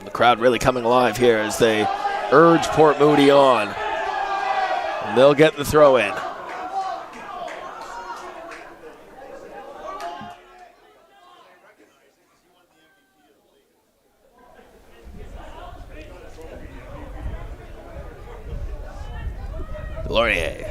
[SPEAKER 1] The crowd really coming alive here as they urge Port Moody on. And they'll get the throw in. Laurier.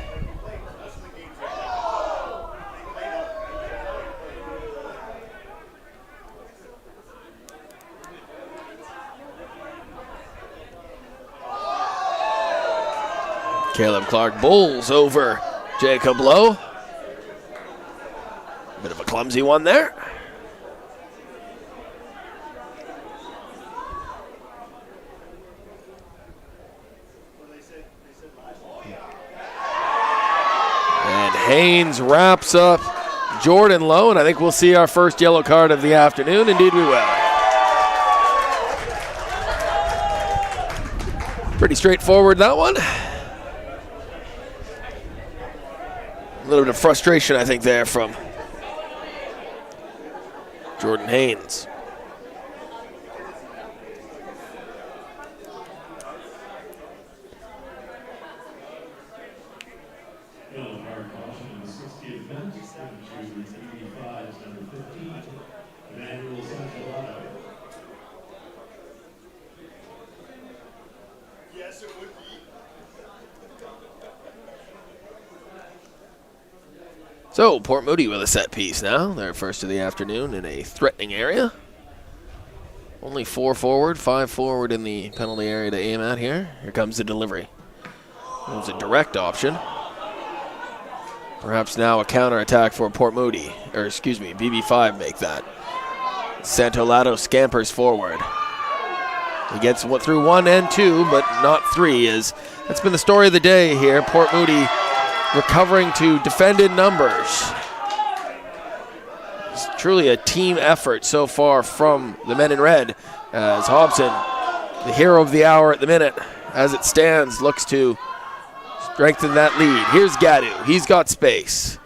[SPEAKER 1] Caleb Clark bowls over Jacob Lowe. Bit of a clumsy one there. And Haynes wraps up Jordan Lowe, and I think we'll see our first yellow card of the afternoon. Indeed we will. Pretty straightforward, that one. A little bit of frustration, I think, there from Jordan Haynes.
[SPEAKER 2] Yellow card caution in the 60th minute, given to BB5's number 15, Emmanuel Sanchalato.
[SPEAKER 3] Yes, it would be.
[SPEAKER 1] So, Port Moody with a set piece now. Their first of the afternoon in a threatening area. Only 4 forward, 5 forward in the penalty area to aim at here. Here comes the delivery. It was a direct option. Perhaps now a counterattack for Port Moody. Or, excuse me, BB5 make that. Santolato scampers forward. He gets through 1 and 2, but not 3. That's been the story of the day here. Port Moody recovering to defended numbers. It's truly a team effort so far from the men in red, as Hobson, the hero of the hour at the minute, as it stands, looks to strengthen that lead. Here's Gadu. He's got space.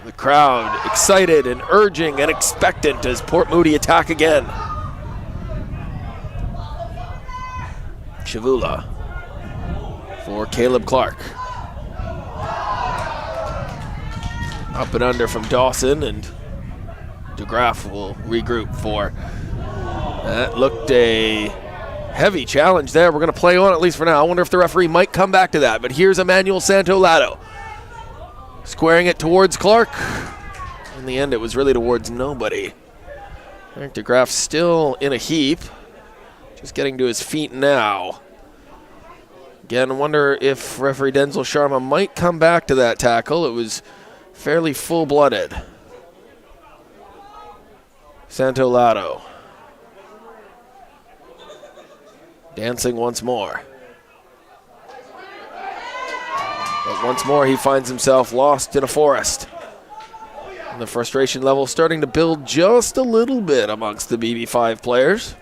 [SPEAKER 1] The crowd excited and urging and expectant as Port Moody attack again. Chavula for Caleb Clark. Up and under from Dawson, and DeGraff will regroup for. That looked a heavy challenge there. We're going to play on, at least for now. I wonder if the referee might come back to that. But here's Emmanuel Santolato squaring it towards Clark. In the end, it was really towards nobody. Eric DeGraff still in a heap. Just getting to his feet now. Again, I wonder if referee Denzel Sharma might come back to that tackle. It was fairly full-blooded. Santolato dancing once more. But once more he finds himself lost in a forest. And the frustration level starting to build just a little bit amongst the BB5 players.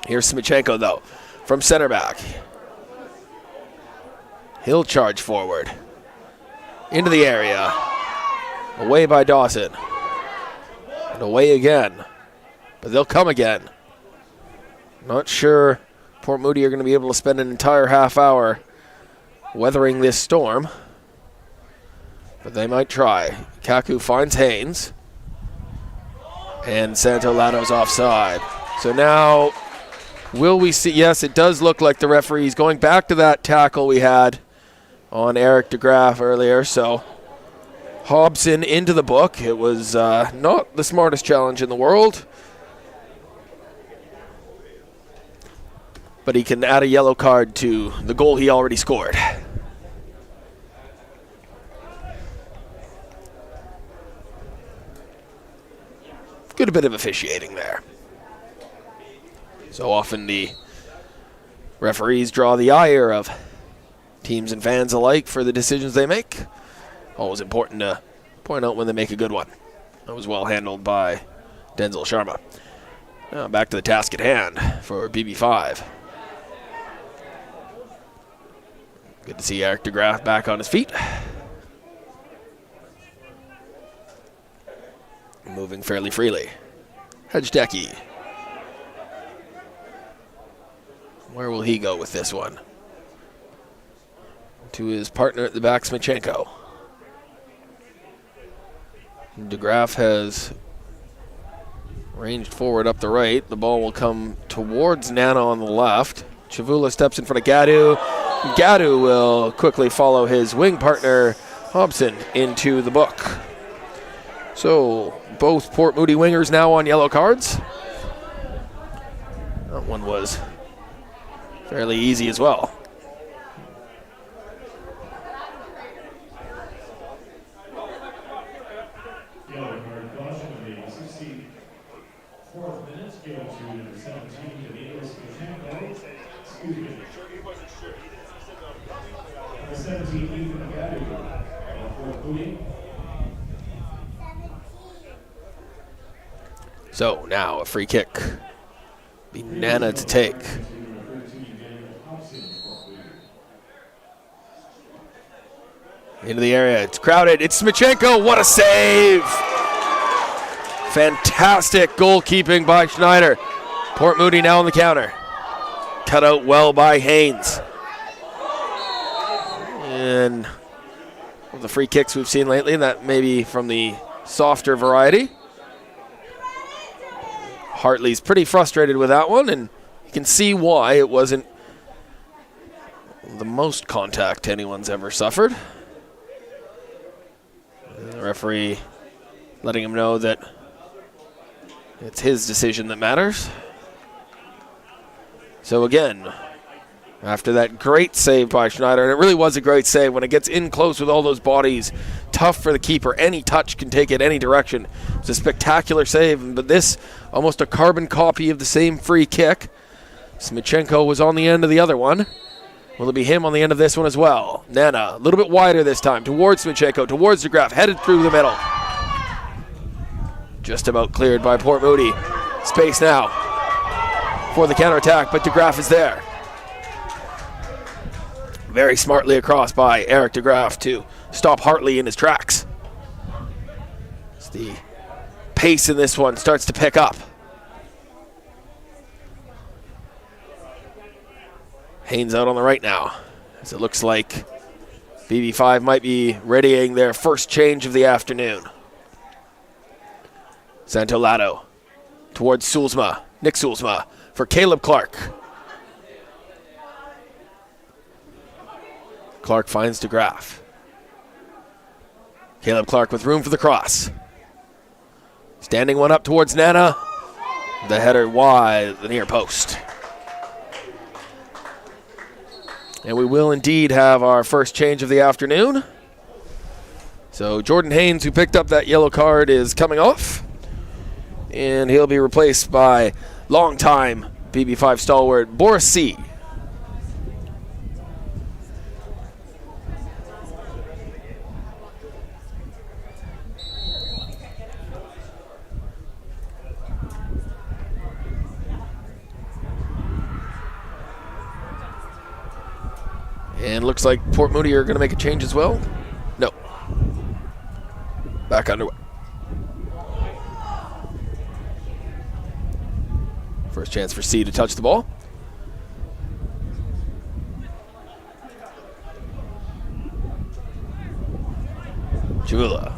[SPEAKER 1] Here's Smichenko, though, from center back. He'll charge forward. Into the area. Away by Dawson. And away again. But they'll come again. Not sure Port Moody are going to be able to spend an entire half hour weathering this storm. But they might try. Kaku finds Haynes. And Santolato's offside. So now, will we see? Yes, it does look like the referee's going back to that tackle we had on Eric DeGraff earlier. So Hobson into the book. It was not the smartest challenge in the world. But he can add a yellow card to the goal he already scored. Good bit of officiating there. So often the referees draw the ire of teams and fans alike for the decisions they make. Always important to point out when they make a good one. That was well handled by Denzel Sharma. Now back to the task at hand for BB5. Good to see Eric DeGraff back on his feet. Moving fairly freely. Hedgedecky. Where will he go with this one? To his partner at the back, Smichenko. DeGraff has ranged forward up the right. The ball will come towards Nana on the left. Chavula steps in front of Gadu. Gadu will quickly follow his wing partner, Hobson, into the book. So both Port Moody wingers now on yellow cards. That one was fairly easy as well.
[SPEAKER 2] Yellow card caution of the 64th minute given to number 17, Daniel Smichenko. Excuse me. Number 17, Ethan Gadu. Port Moody.
[SPEAKER 1] So now a free kick. Be Nana to take. Into the area. It's crowded. It's Smichenko. What a save! Fantastic goalkeeping by Schneider. Port Moody now on the counter. Cut out well by Haynes. And of the free kicks we've seen lately, that may be from the softer variety. Hartley's pretty frustrated with that one, and you can see why. It wasn't the most contact anyone's ever suffered. And the referee letting him know that it's his decision that matters. So again, after that great save by Schneider, and it really was a great save when it gets in close with all those bodies, tough for the keeper. Any touch can take it any direction. It's a spectacular save, but this almost a carbon copy of the same free kick. Smichenko was on the end of the other one. Will it be him on the end of this one as well? Nana, a little bit wider this time, towards Smichenko, towards DeGraff, headed through the middle. Just about cleared by Port Moody. Space now for the counterattack, but DeGraff is there. Very smartly across by Eric DeGraff to stop Hartley in his tracks. As the pace in this one starts to pick up. Haynes out on the right now, as it looks like BB5 might be readying their first change of the afternoon. Santolato towards Sulzma, Nick Sulzma for Caleb Clark. Clark finds DeGraff. Caleb Clark with room for the cross. Standing one up towards Nana. The header wide, the near post. And we will indeed have our first change of the afternoon. So Jordan Haynes, who picked up that yellow card, is coming off. And he'll be replaced by longtime BB5 stalwart Boris C. And looks like Port Moody are going to make a change as well. No. Back underway. First chance for C to touch the ball. Jula.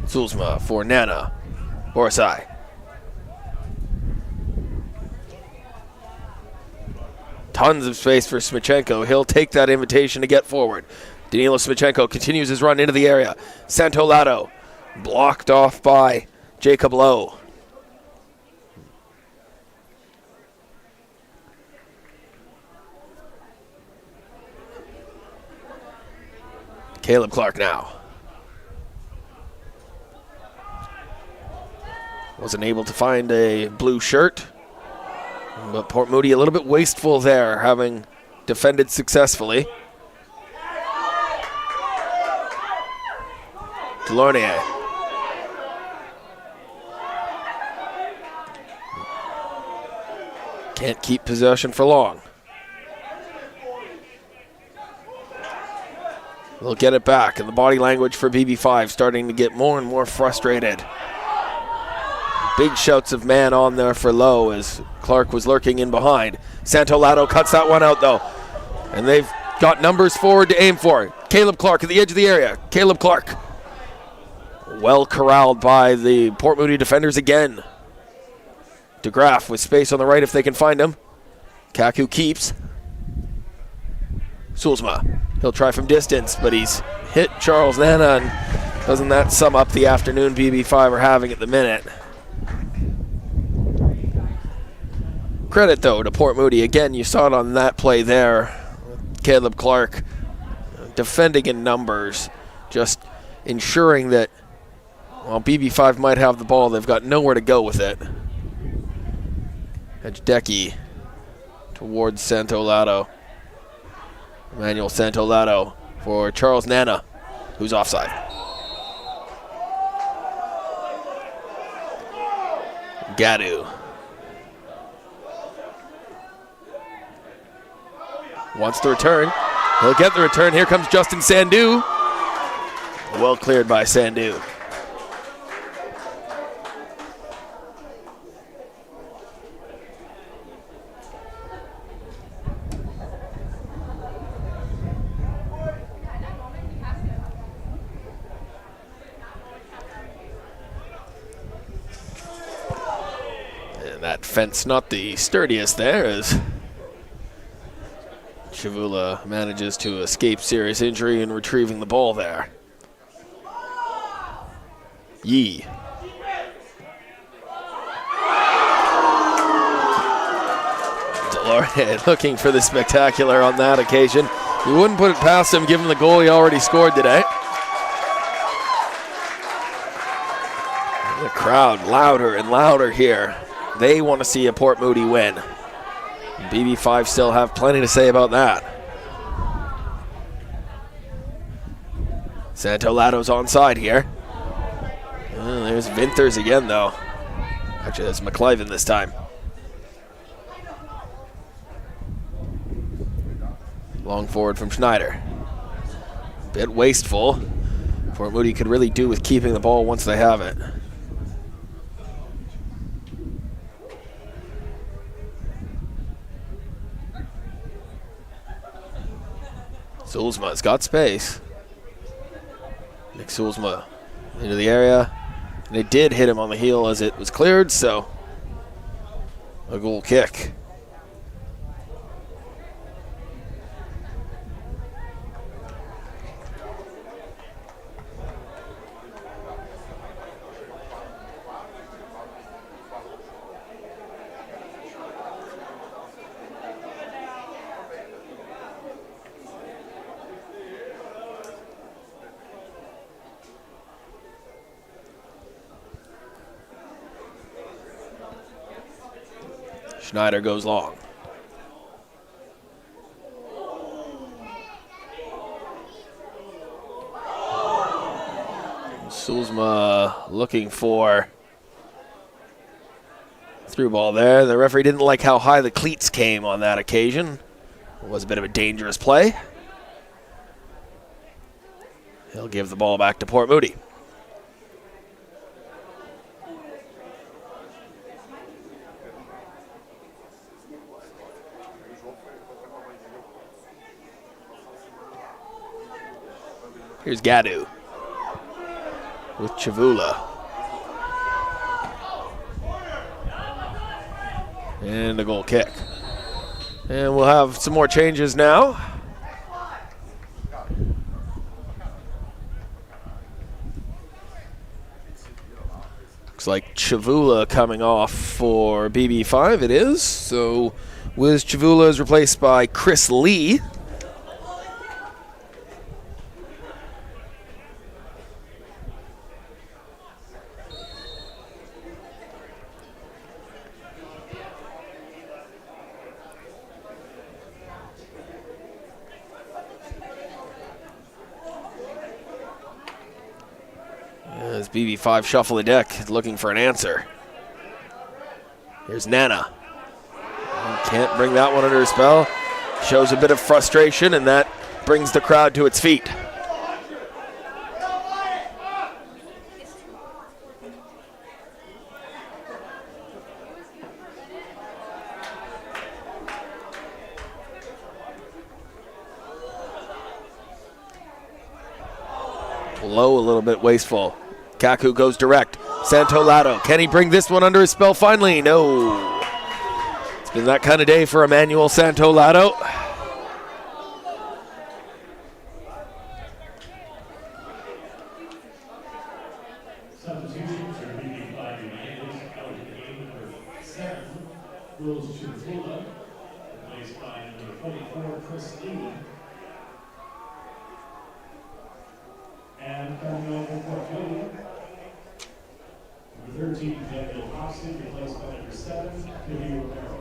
[SPEAKER 1] Sulzma for Nana. Borisai. Tons of space for Smichenko. He'll take that invitation to get forward. Danilo Smichenko continues his run into the area. Santolato blocked off by Jacob Lowe. Caleb Clark now. Wasn't able to find a blue shirt. But Port Moody a little bit wasteful there, having defended successfully. Delornier. Can't keep possession for long. They'll get it back, and the body language for BB5 starting to get more and more frustrated. Big shouts of man on there for Lowe as Clark was lurking in behind. Santolato cuts that one out, though. And they've got numbers forward to aim for. Caleb Clark at the edge of the area. Caleb Clark. Well corralled by the Port Moody defenders again. DeGraff with space on the right if they can find him. Kaku keeps. Sulzma. He'll try from distance, but he's hit Charles Nana. And doesn't that sum up the afternoon BB5 are having at the minute? Credit, though, to Port Moody. Again, you saw it on that play there. Caleb Clark defending in numbers, just ensuring that while BB5 might have the ball, they've got nowhere to go with it. Hajdecky towards Santolato. Emmanuel Santolato for Charles Nana, who's offside. Gadu. Wants the return. He'll get the return. Here comes Justin Sandu. Well cleared by Sandu. And that fence not the sturdiest there as Chavula manages to escape serious injury and retrieving the ball there. Yee. Delorme looking for the spectacular on that occasion. You wouldn't put it past him given the goal he already scored today. The crowd louder and louder here. They want to see a Port Moody win. BB5 still have plenty to say about that. Santolato's onside here. There's Vinthers again, though. Actually, that's McCliven this time. Long forward from Schneider. Bit wasteful. Port Moody could really do with keeping the ball once they have it. Sulzma's got space. Nick Sulzma into the area. And it did hit him on the heel as it was cleared, so a goal kick. Schneider goes long. Sulzma looking for through ball there. The referee didn't like how high the cleats came on that occasion. It was a bit of a dangerous play. He'll give the ball back to Port Moody. Here's Gadu with Chavula. And a goal kick. And we'll have some more changes now. Looks like Chavula coming off for BB5, it is. So Wiz Chavula is replaced by Chris Lee. As BB5 shuffle the deck, looking for an answer. Here's Nana. Can't bring that one under spell. Shows a bit of frustration, and that brings the crowd to its feet. Low, a little bit wasteful. Kaku goes direct. Santolato, can he bring this one under his spell finally? No. It's been that kind of day for Emmanuel Santolato.
[SPEAKER 2] Substitution for BB5 United out of the game, number 7, Wills Chutula, replaced by number 24, Chris Lee. And coming over for Moody, number 13, Daniel Hobson, replaced by number 7, BB Romero.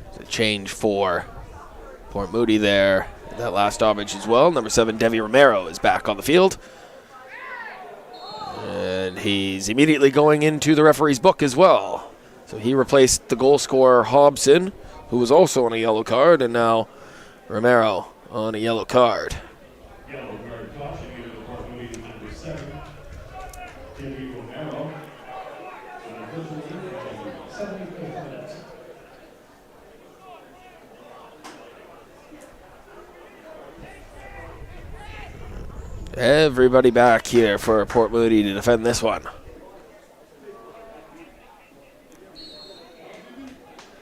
[SPEAKER 1] It's a change for Port Moody there. That last stoppage as well. Number 7, Devi Romero, is back on the field. And he's immediately going into the referee's book as well. So he replaced the goal scorer Hobson, who was also on a yellow card, and now Romero on a yellow card.
[SPEAKER 2] Yellow card caution given to Port Moody, number 7, BB Romero. And officially, 75 minutes.
[SPEAKER 1] Everybody back here for Port Moody to defend this one.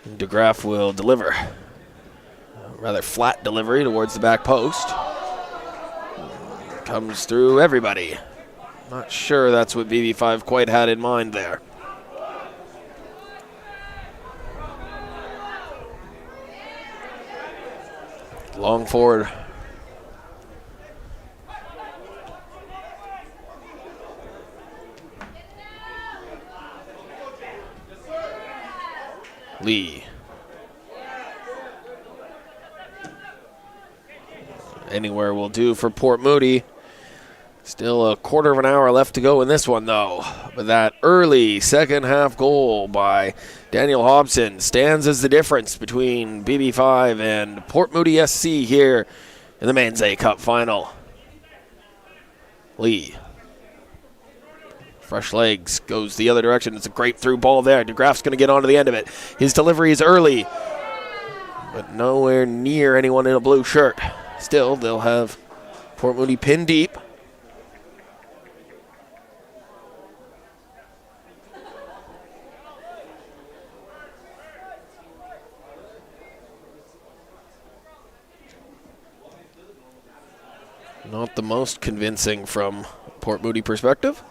[SPEAKER 1] DeGraff will deliver. A rather flat delivery towards the back post. Comes through everybody. Not sure that's what BB5 quite had in mind there. Long forward. Lee. Anywhere will do for Port Moody. Still a quarter of an hour left to go in this one, though. But that early second half goal by Daniel Hobson stands as the difference between BB5 and Port Moody SC here in the Men's A Cup final. Lee. Fresh legs, goes the other direction. It's a great through ball there. DeGraff's going to get onto the end of it. His delivery is early, but nowhere near anyone in a blue shirt. Still, they'll have Port Moody pinned deep. Not the most convincing from Port Moody perspective.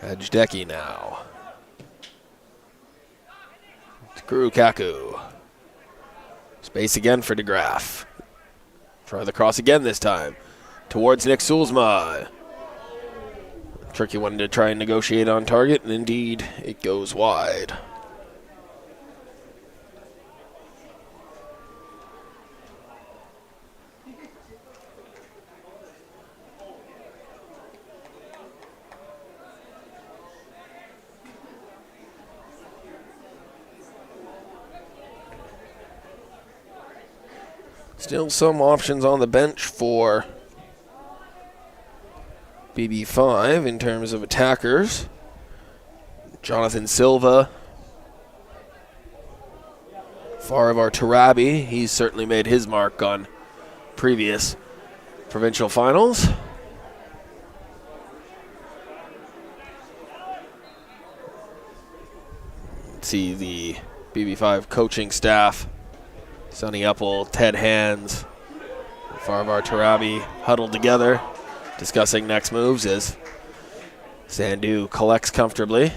[SPEAKER 1] Hajdecky now. Kuru Kaku. Space again for DeGraff. Try the cross again this time. Towards Nick Sulzma. Tricky one to try and negotiate on target, and indeed it goes wide. Still some options on the bench for BB5 in terms of attackers. Jonathan Silva. Farivar Tarabi, he's certainly made his mark on previous provincial finals. See the BB5 coaching staff. Sonny Uppel, Ted Hands, Farivar Tarabi huddled together, discussing next moves as Sandhu collects comfortably.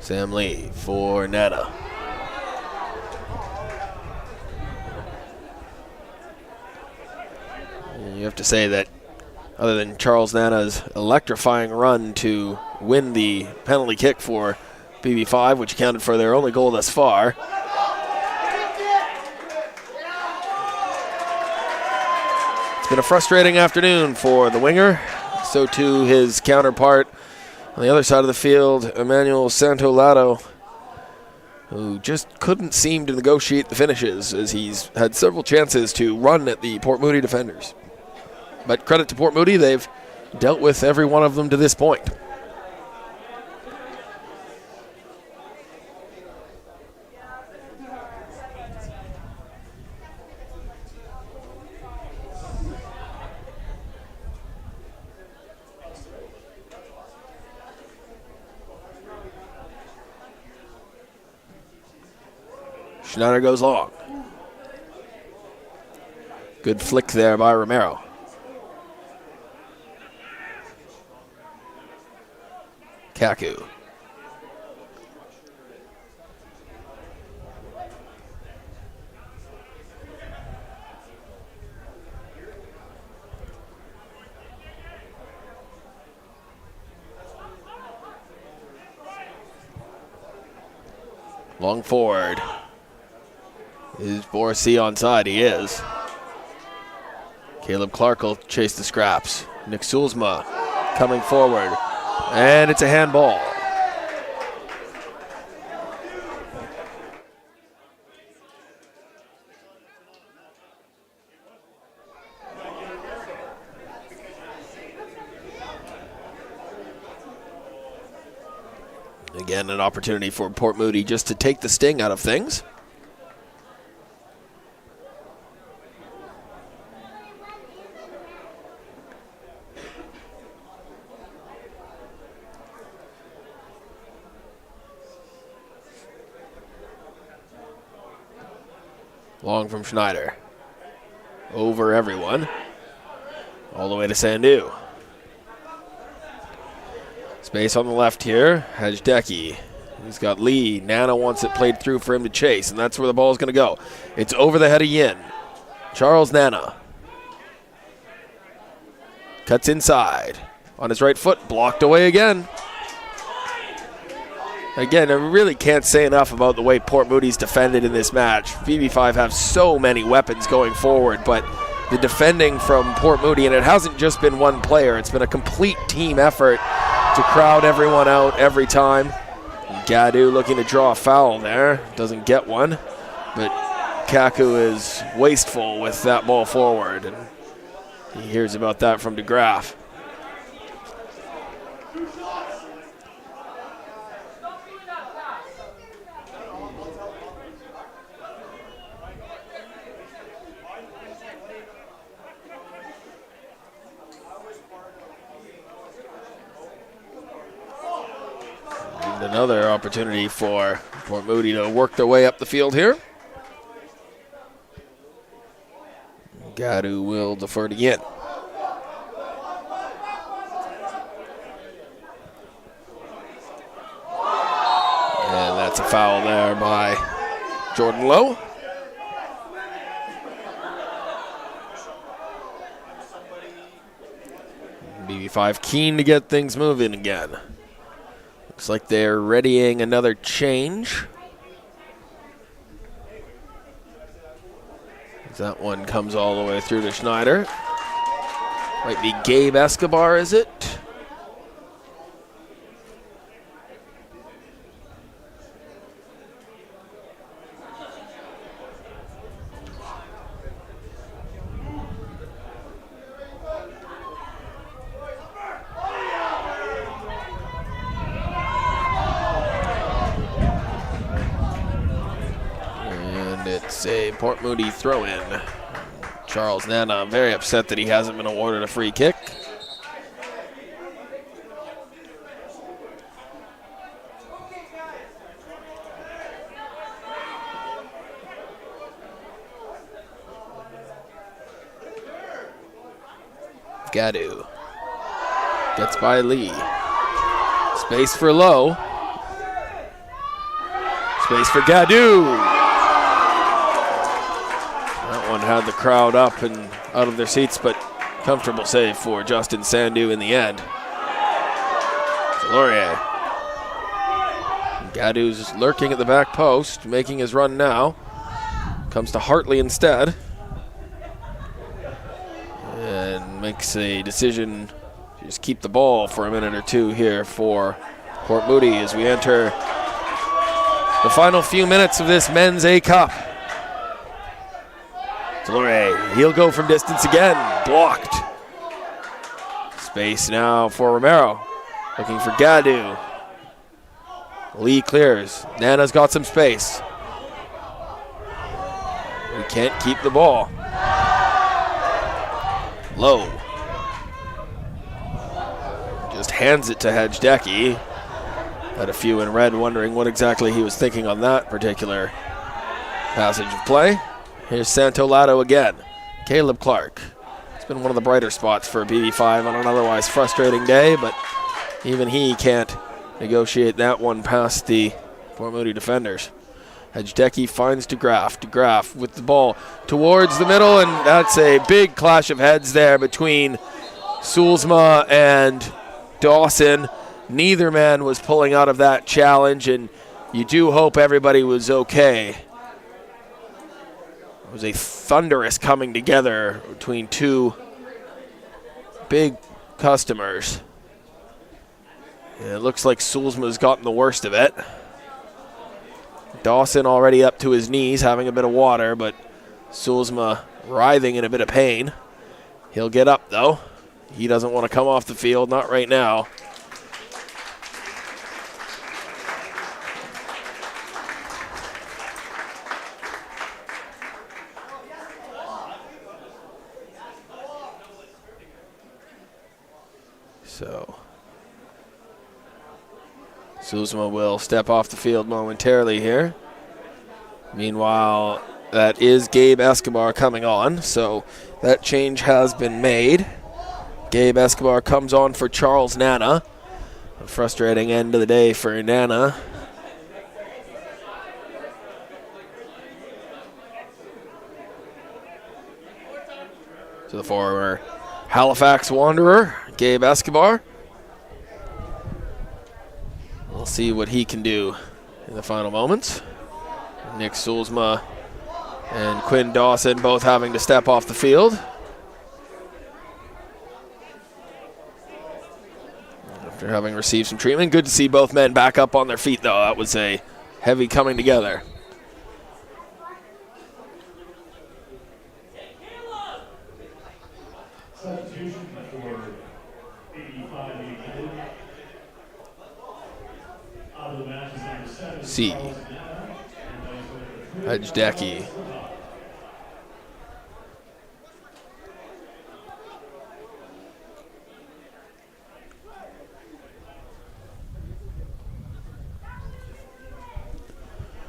[SPEAKER 1] Sam Lee for Netta. And you have to say that other than Charles Nana's electrifying run to win the penalty kick for BB5, which accounted for their only goal thus far. It's been a frustrating afternoon for the winger. So too his counterpart on the other side of the field, Emmanuel Santolato, who just couldn't seem to negotiate the finishes as he's had several chances to run at the Port Moody defenders. But credit to Port Moody, they've dealt with every one of them to this point. Schneider goes long. Good flick there by Romero. Kaku. Long forward. Is Borsi onside? He is. Caleb Clark will chase the scraps. Nick Sulzma coming forward. And it's a handball. Again, an opportunity for Port Moody just to take the sting out of things. Long from Schneider. Over everyone. All the way to Sandhu. Space on the left here. Hajdecky He's got Lee. Nana wants it played through for him to chase, and that's where the ball is going to go. It's over the head of Yin. Charles Nana. Cuts inside. On his right foot, blocked away again. Again, I really can't say enough about the way Port Moody's defended in this match. BB5 have so many weapons going forward, but the defending from Port Moody, and it hasn't just been one player, it's been a complete team effort to crowd everyone out every time. Gadu looking to draw a foul there, doesn't get one, but Kaku is wasteful with that ball forward, and he hears about that from DeGraff. Another opportunity for Port Moody to work their way up the field here. Gadu will defer to Yin. And that's a foul there by Jordan Lowe. BB5 keen to get things moving again. Looks like they're readying another change. That one comes all the way through to Schneider. Might be Gabe Escobar, is it? It's a Port Moody throw-in. Charles Nana very upset that he hasn't been awarded a free kick. Gadu gets by Lee. Space for Lowe. Space for Gadu. Had the crowd up and out of their seats, but comfortable save for Justin Sandu in the end. Laurier. Gadu's lurking at the back post, making his run now. Comes to Hartley instead. And makes a decision to just keep the ball for a minute or two here for Port Moody as we enter the final few minutes of this men's A Cup. Delore, he'll go from distance again, blocked. Space now for Romero, looking for Gadu. Lee clears, Nana's got some space. We can't keep the ball. Low. Just hands it to Hajdecky. Had a few in red wondering what exactly he was thinking on that particular passage of play. Here's Santolato again. Caleb Clark. It's been one of the brighter spots for BB5 on an otherwise frustrating day, but even he can't negotiate that one past the Port Moody defenders. Hajdecky finds DeGraff. DeGraff with the ball towards the middle, and that's a big clash of heads there between Soolsma and Dawson. Neither man was pulling out of that challenge, and you do hope everybody was okay. It was a thunderous coming together between two big customers. And it looks like Soolsma's gotten the worst of it. Dawson already up to his knees, having a bit of water, but Soolsma writhing in a bit of pain. He'll get up, though. He doesn't want to come off the field, not right now. So Soolsma will step off the field momentarily here. Meanwhile, that is Gabe Escobar coming on, so that change has been made. Gabe Escobar comes on for Charles Nana. A frustrating end of the day for Nana to the former Halifax Wanderer, Gabe Escobar. We'll see what he can do in the final moments. Nick Sulzma and Quinn Dawson both having to step off the field. After having received some treatment. Good to see both men back up on their feet, though. That was a heavy coming together.
[SPEAKER 2] Substitution for BB5 out of the match is number 7.
[SPEAKER 1] C. Hajdecky.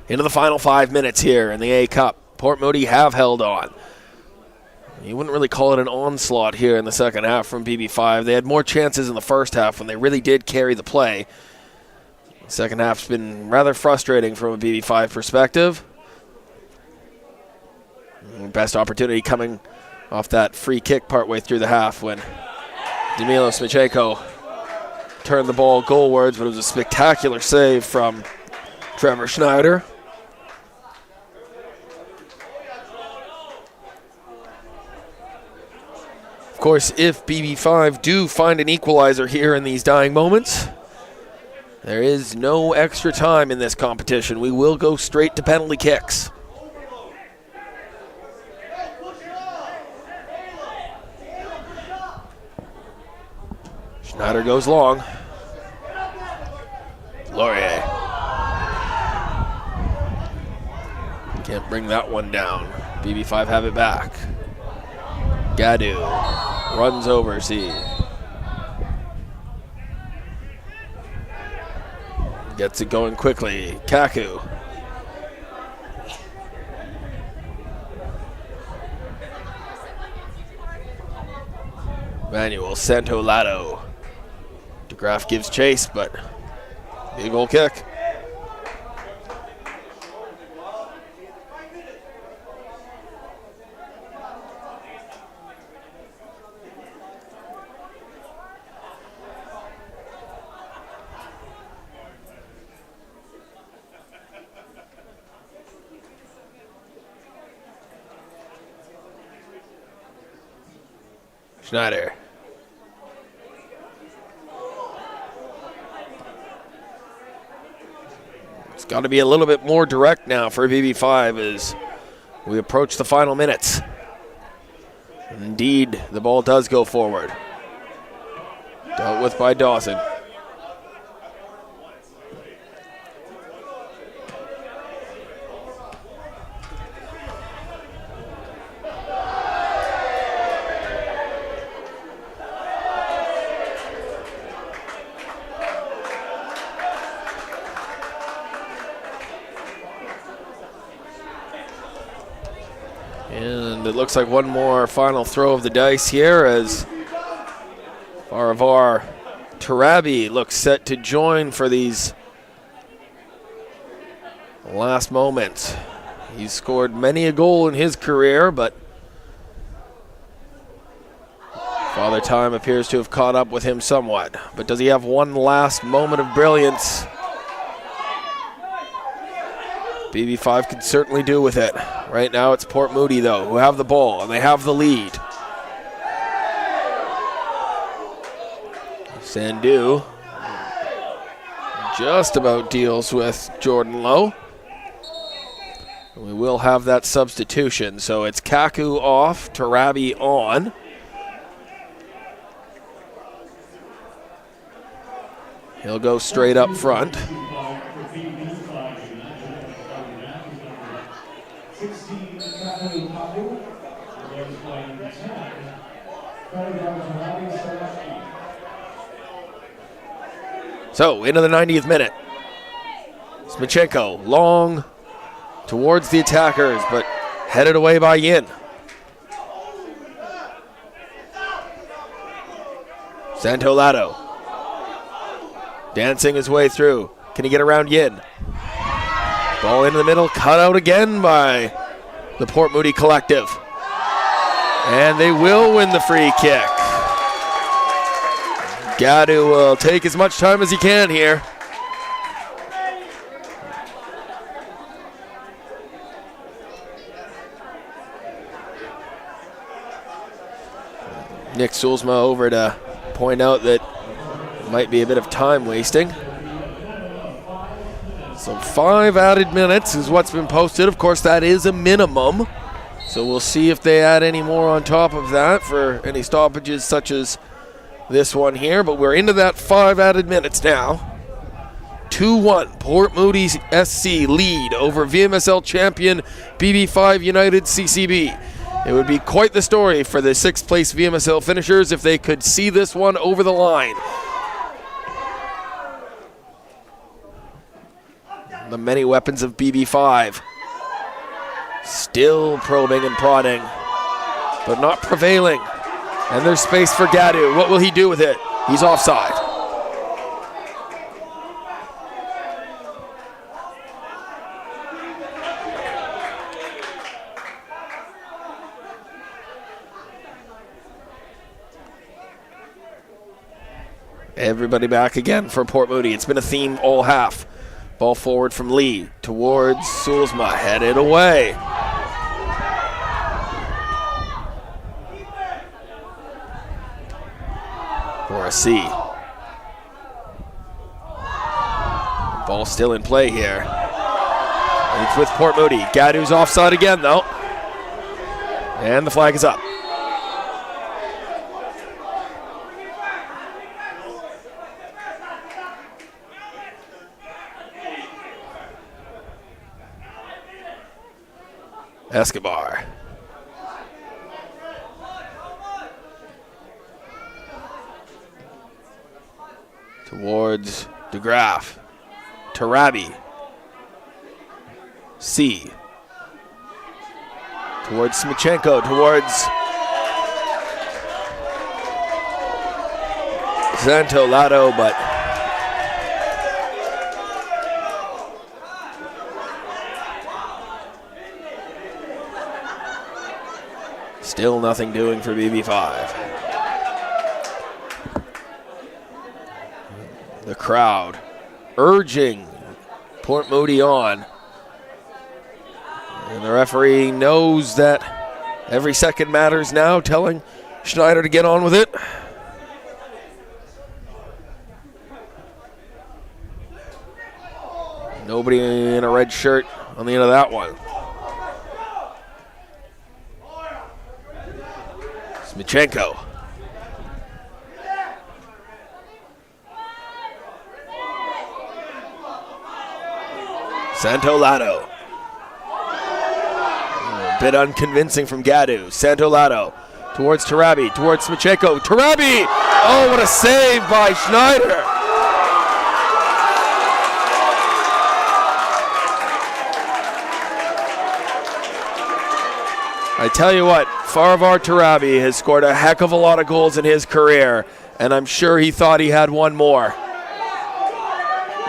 [SPEAKER 1] Into the final 5 minutes here in the A Cup. Port Moody have held on. You wouldn't really call it an onslaught here in the second half from BB5. They had more chances in the first half when they really did carry the play. The second half's been rather frustrating from a BB5 perspective. Best opportunity coming off that free kick partway through the half when Danilo Smichenko turned the ball goalwards, but it was a spectacular save from Trevor Schneider. Of course, if BB5 do find an equalizer here in these dying moments, there is no extra time in this competition. We will go straight to penalty kicks. Schneider goes long. Laurier. Can't bring that one down. BB5 have it back. Gadu runs over C. Gets it going quickly. Kaku. Manuel Santolato. DeGraff gives chase, but big old kick. Schneider. It's got to be a little bit more direct now for BB5 as we approach the final minutes. Indeed, the ball does go forward. Dealt with by Dawson. And it looks like one more final throw of the dice here as Faravar Tarabi looks set to join for these last moments. He's scored many a goal in his career, but Father Time appears to have caught up with him somewhat. But does he have one last moment of brilliance? BB5 could certainly do with it. Right now it's Port Moody, though, who have the ball, and they have the lead. Sandu just about deals with Jordan Lowe. We will have that substitution, so it's Kaku off, Tarabi on. He'll go straight up front. So, into the 90th minute. Smichenko, long towards the attackers, but headed away by Yin. Santolato. Dancing his way through. Can he get around Yin? Ball into the middle, cut out again by the Port Moody collective. And they will win the free kick. Gadu will take as much time as he can here. Nick Sulzma over to point out that might be a bit of time wasting. So 5 added minutes is what's been posted. Of course, that is a minimum. So we'll see if they add any more on top of that for any stoppages such as this one here. But we're into that 5 added minutes now. 2-1, Port Moody SC lead over VMSL champion BB5 United CCB. It would be quite the story for the 6th place VMSL finishers if they could see this one over the line. The many weapons of BB5. Still probing and prodding, but not prevailing. And there's space for Gadu. What will he do with it? He's offside. Everybody back again for Port Moody. It's been a theme all half. Ball forward from Lee towards Sulzma, headed away. For a C. Ball still in play here. It's with Port Moody. Gadu's offside again though. And the flag is up. Escobar. Towards DeGraff. Tarabi. C. Towards Smichenko. Towards Santolato, but still nothing doing for BB5. The crowd urging Port Moody on. And the referee knows that every second matters now, telling Schneider to get on with it. Nobody in a red shirt on the end of that one. Smichenko. Santolato. A bit unconvincing from Gadu. Santolato towards Tarabi, towards Smichenko. Tarabi! Oh, what a save by Schneider! I tell you what, Farvar Tarabi has scored a heck of a lot of goals in his career, and I'm sure he thought he had one more.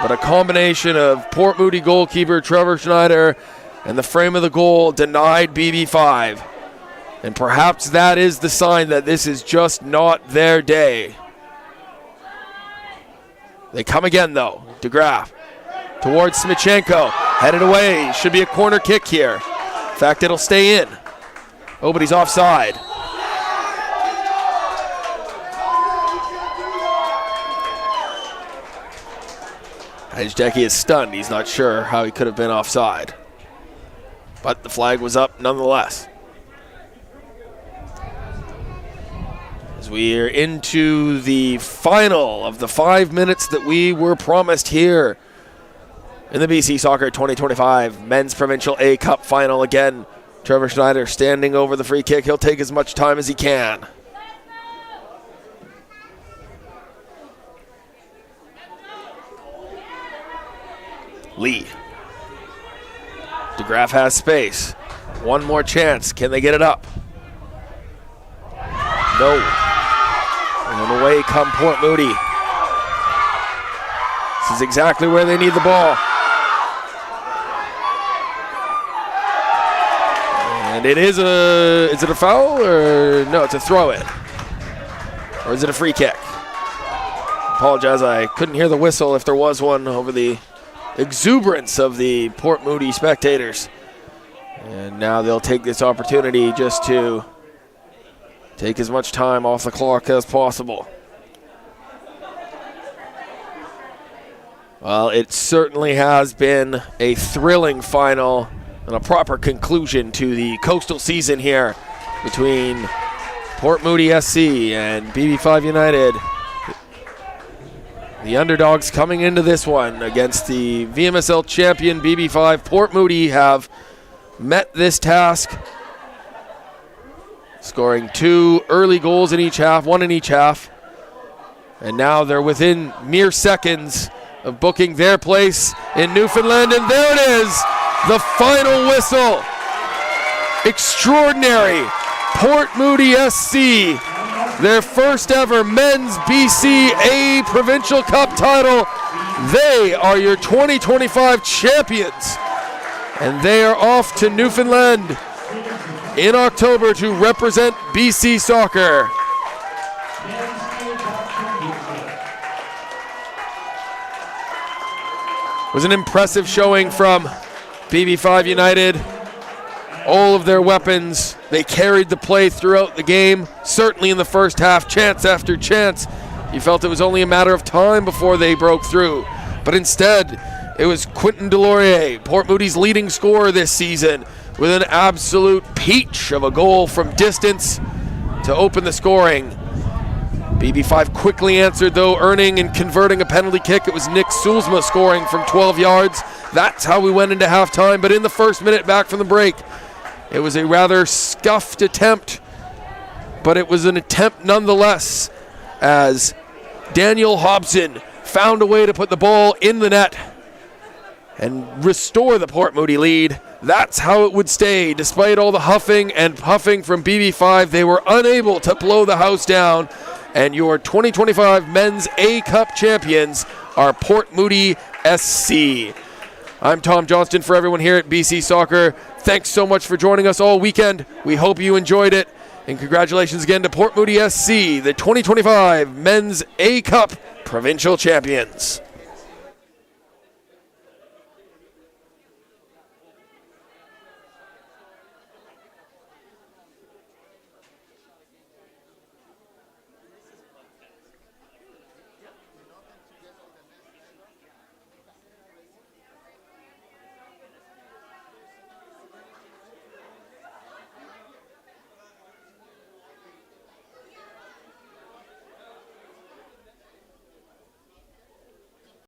[SPEAKER 1] But a combination of Port Moody goalkeeper Trevor Schneider and the frame of the goal denied BB5. And perhaps that is the sign that this is just not their day. They come again, though. DeGraff towards Smichenko. Headed away. Should be a corner kick here. In fact, it'll stay in. Oh, but he's offside. Hajdecki is stunned. He's not sure how he could have been offside. But the flag was up nonetheless. As we are into the final of the 5 minutes that we were promised here in the BC Soccer 2025 Men's Provincial A Cup final again. Trevor Schneider standing over the free kick. He'll take as much time as he can. Lee. DeGraff has space. One more chance. Can they get it up? No. And away come Port Moody. This is exactly where they need the ball. And it is it a foul or no, it's a throw in. Or is it a free kick? Apologize, I couldn't hear the whistle if there was one over the exuberance of the Port Moody spectators. And now they'll take this opportunity just to take as much time off the clock as possible. Well, it certainly has been a thrilling final and a proper conclusion to the coastal season here between Port Moody SC and BB5 United. The underdogs coming into this one against the VMSL champion BB5. Port Moody have met this task, scoring 2 early goals in each half, 1 in each half. And now they're within mere seconds of booking their place in Newfoundland. And there it is, the final whistle. Extraordinary. Port Moody SC, their first ever men's BCA Provincial Cup title. They are your 2025 champions. And they are off to Newfoundland in October to represent BC soccer. It was an impressive showing from BB5 United. All of their weapons, they carried the play throughout the game. Certainly in the first half, chance after chance. You felt it was only a matter of time before they broke through. But instead, it was Quentin Delorier, Port Moody's leading scorer this season, with an absolute peach of a goal from distance to open the scoring. BB5 quickly answered, though, earning and converting a penalty kick. It was Nick Sulzma scoring from 12 yards. That's how we went into halftime. But in the first minute back from the break, it was a rather scuffed attempt, but it was an attempt nonetheless, as Daniel Hobson found a way to put the ball in the net and restore the Port Moody lead. That's how it would stay. Despite all the huffing and puffing from BB5, they were unable to blow the house down. And your 2025 Men's A Cup champions are Port Moody SC. I'm Tom Johnston for everyone here at BC Soccer. Thanks so much for joining us all weekend. We hope you enjoyed it. And congratulations again to Port Moody SC, the 2025 Men's A Cup Provincial champions.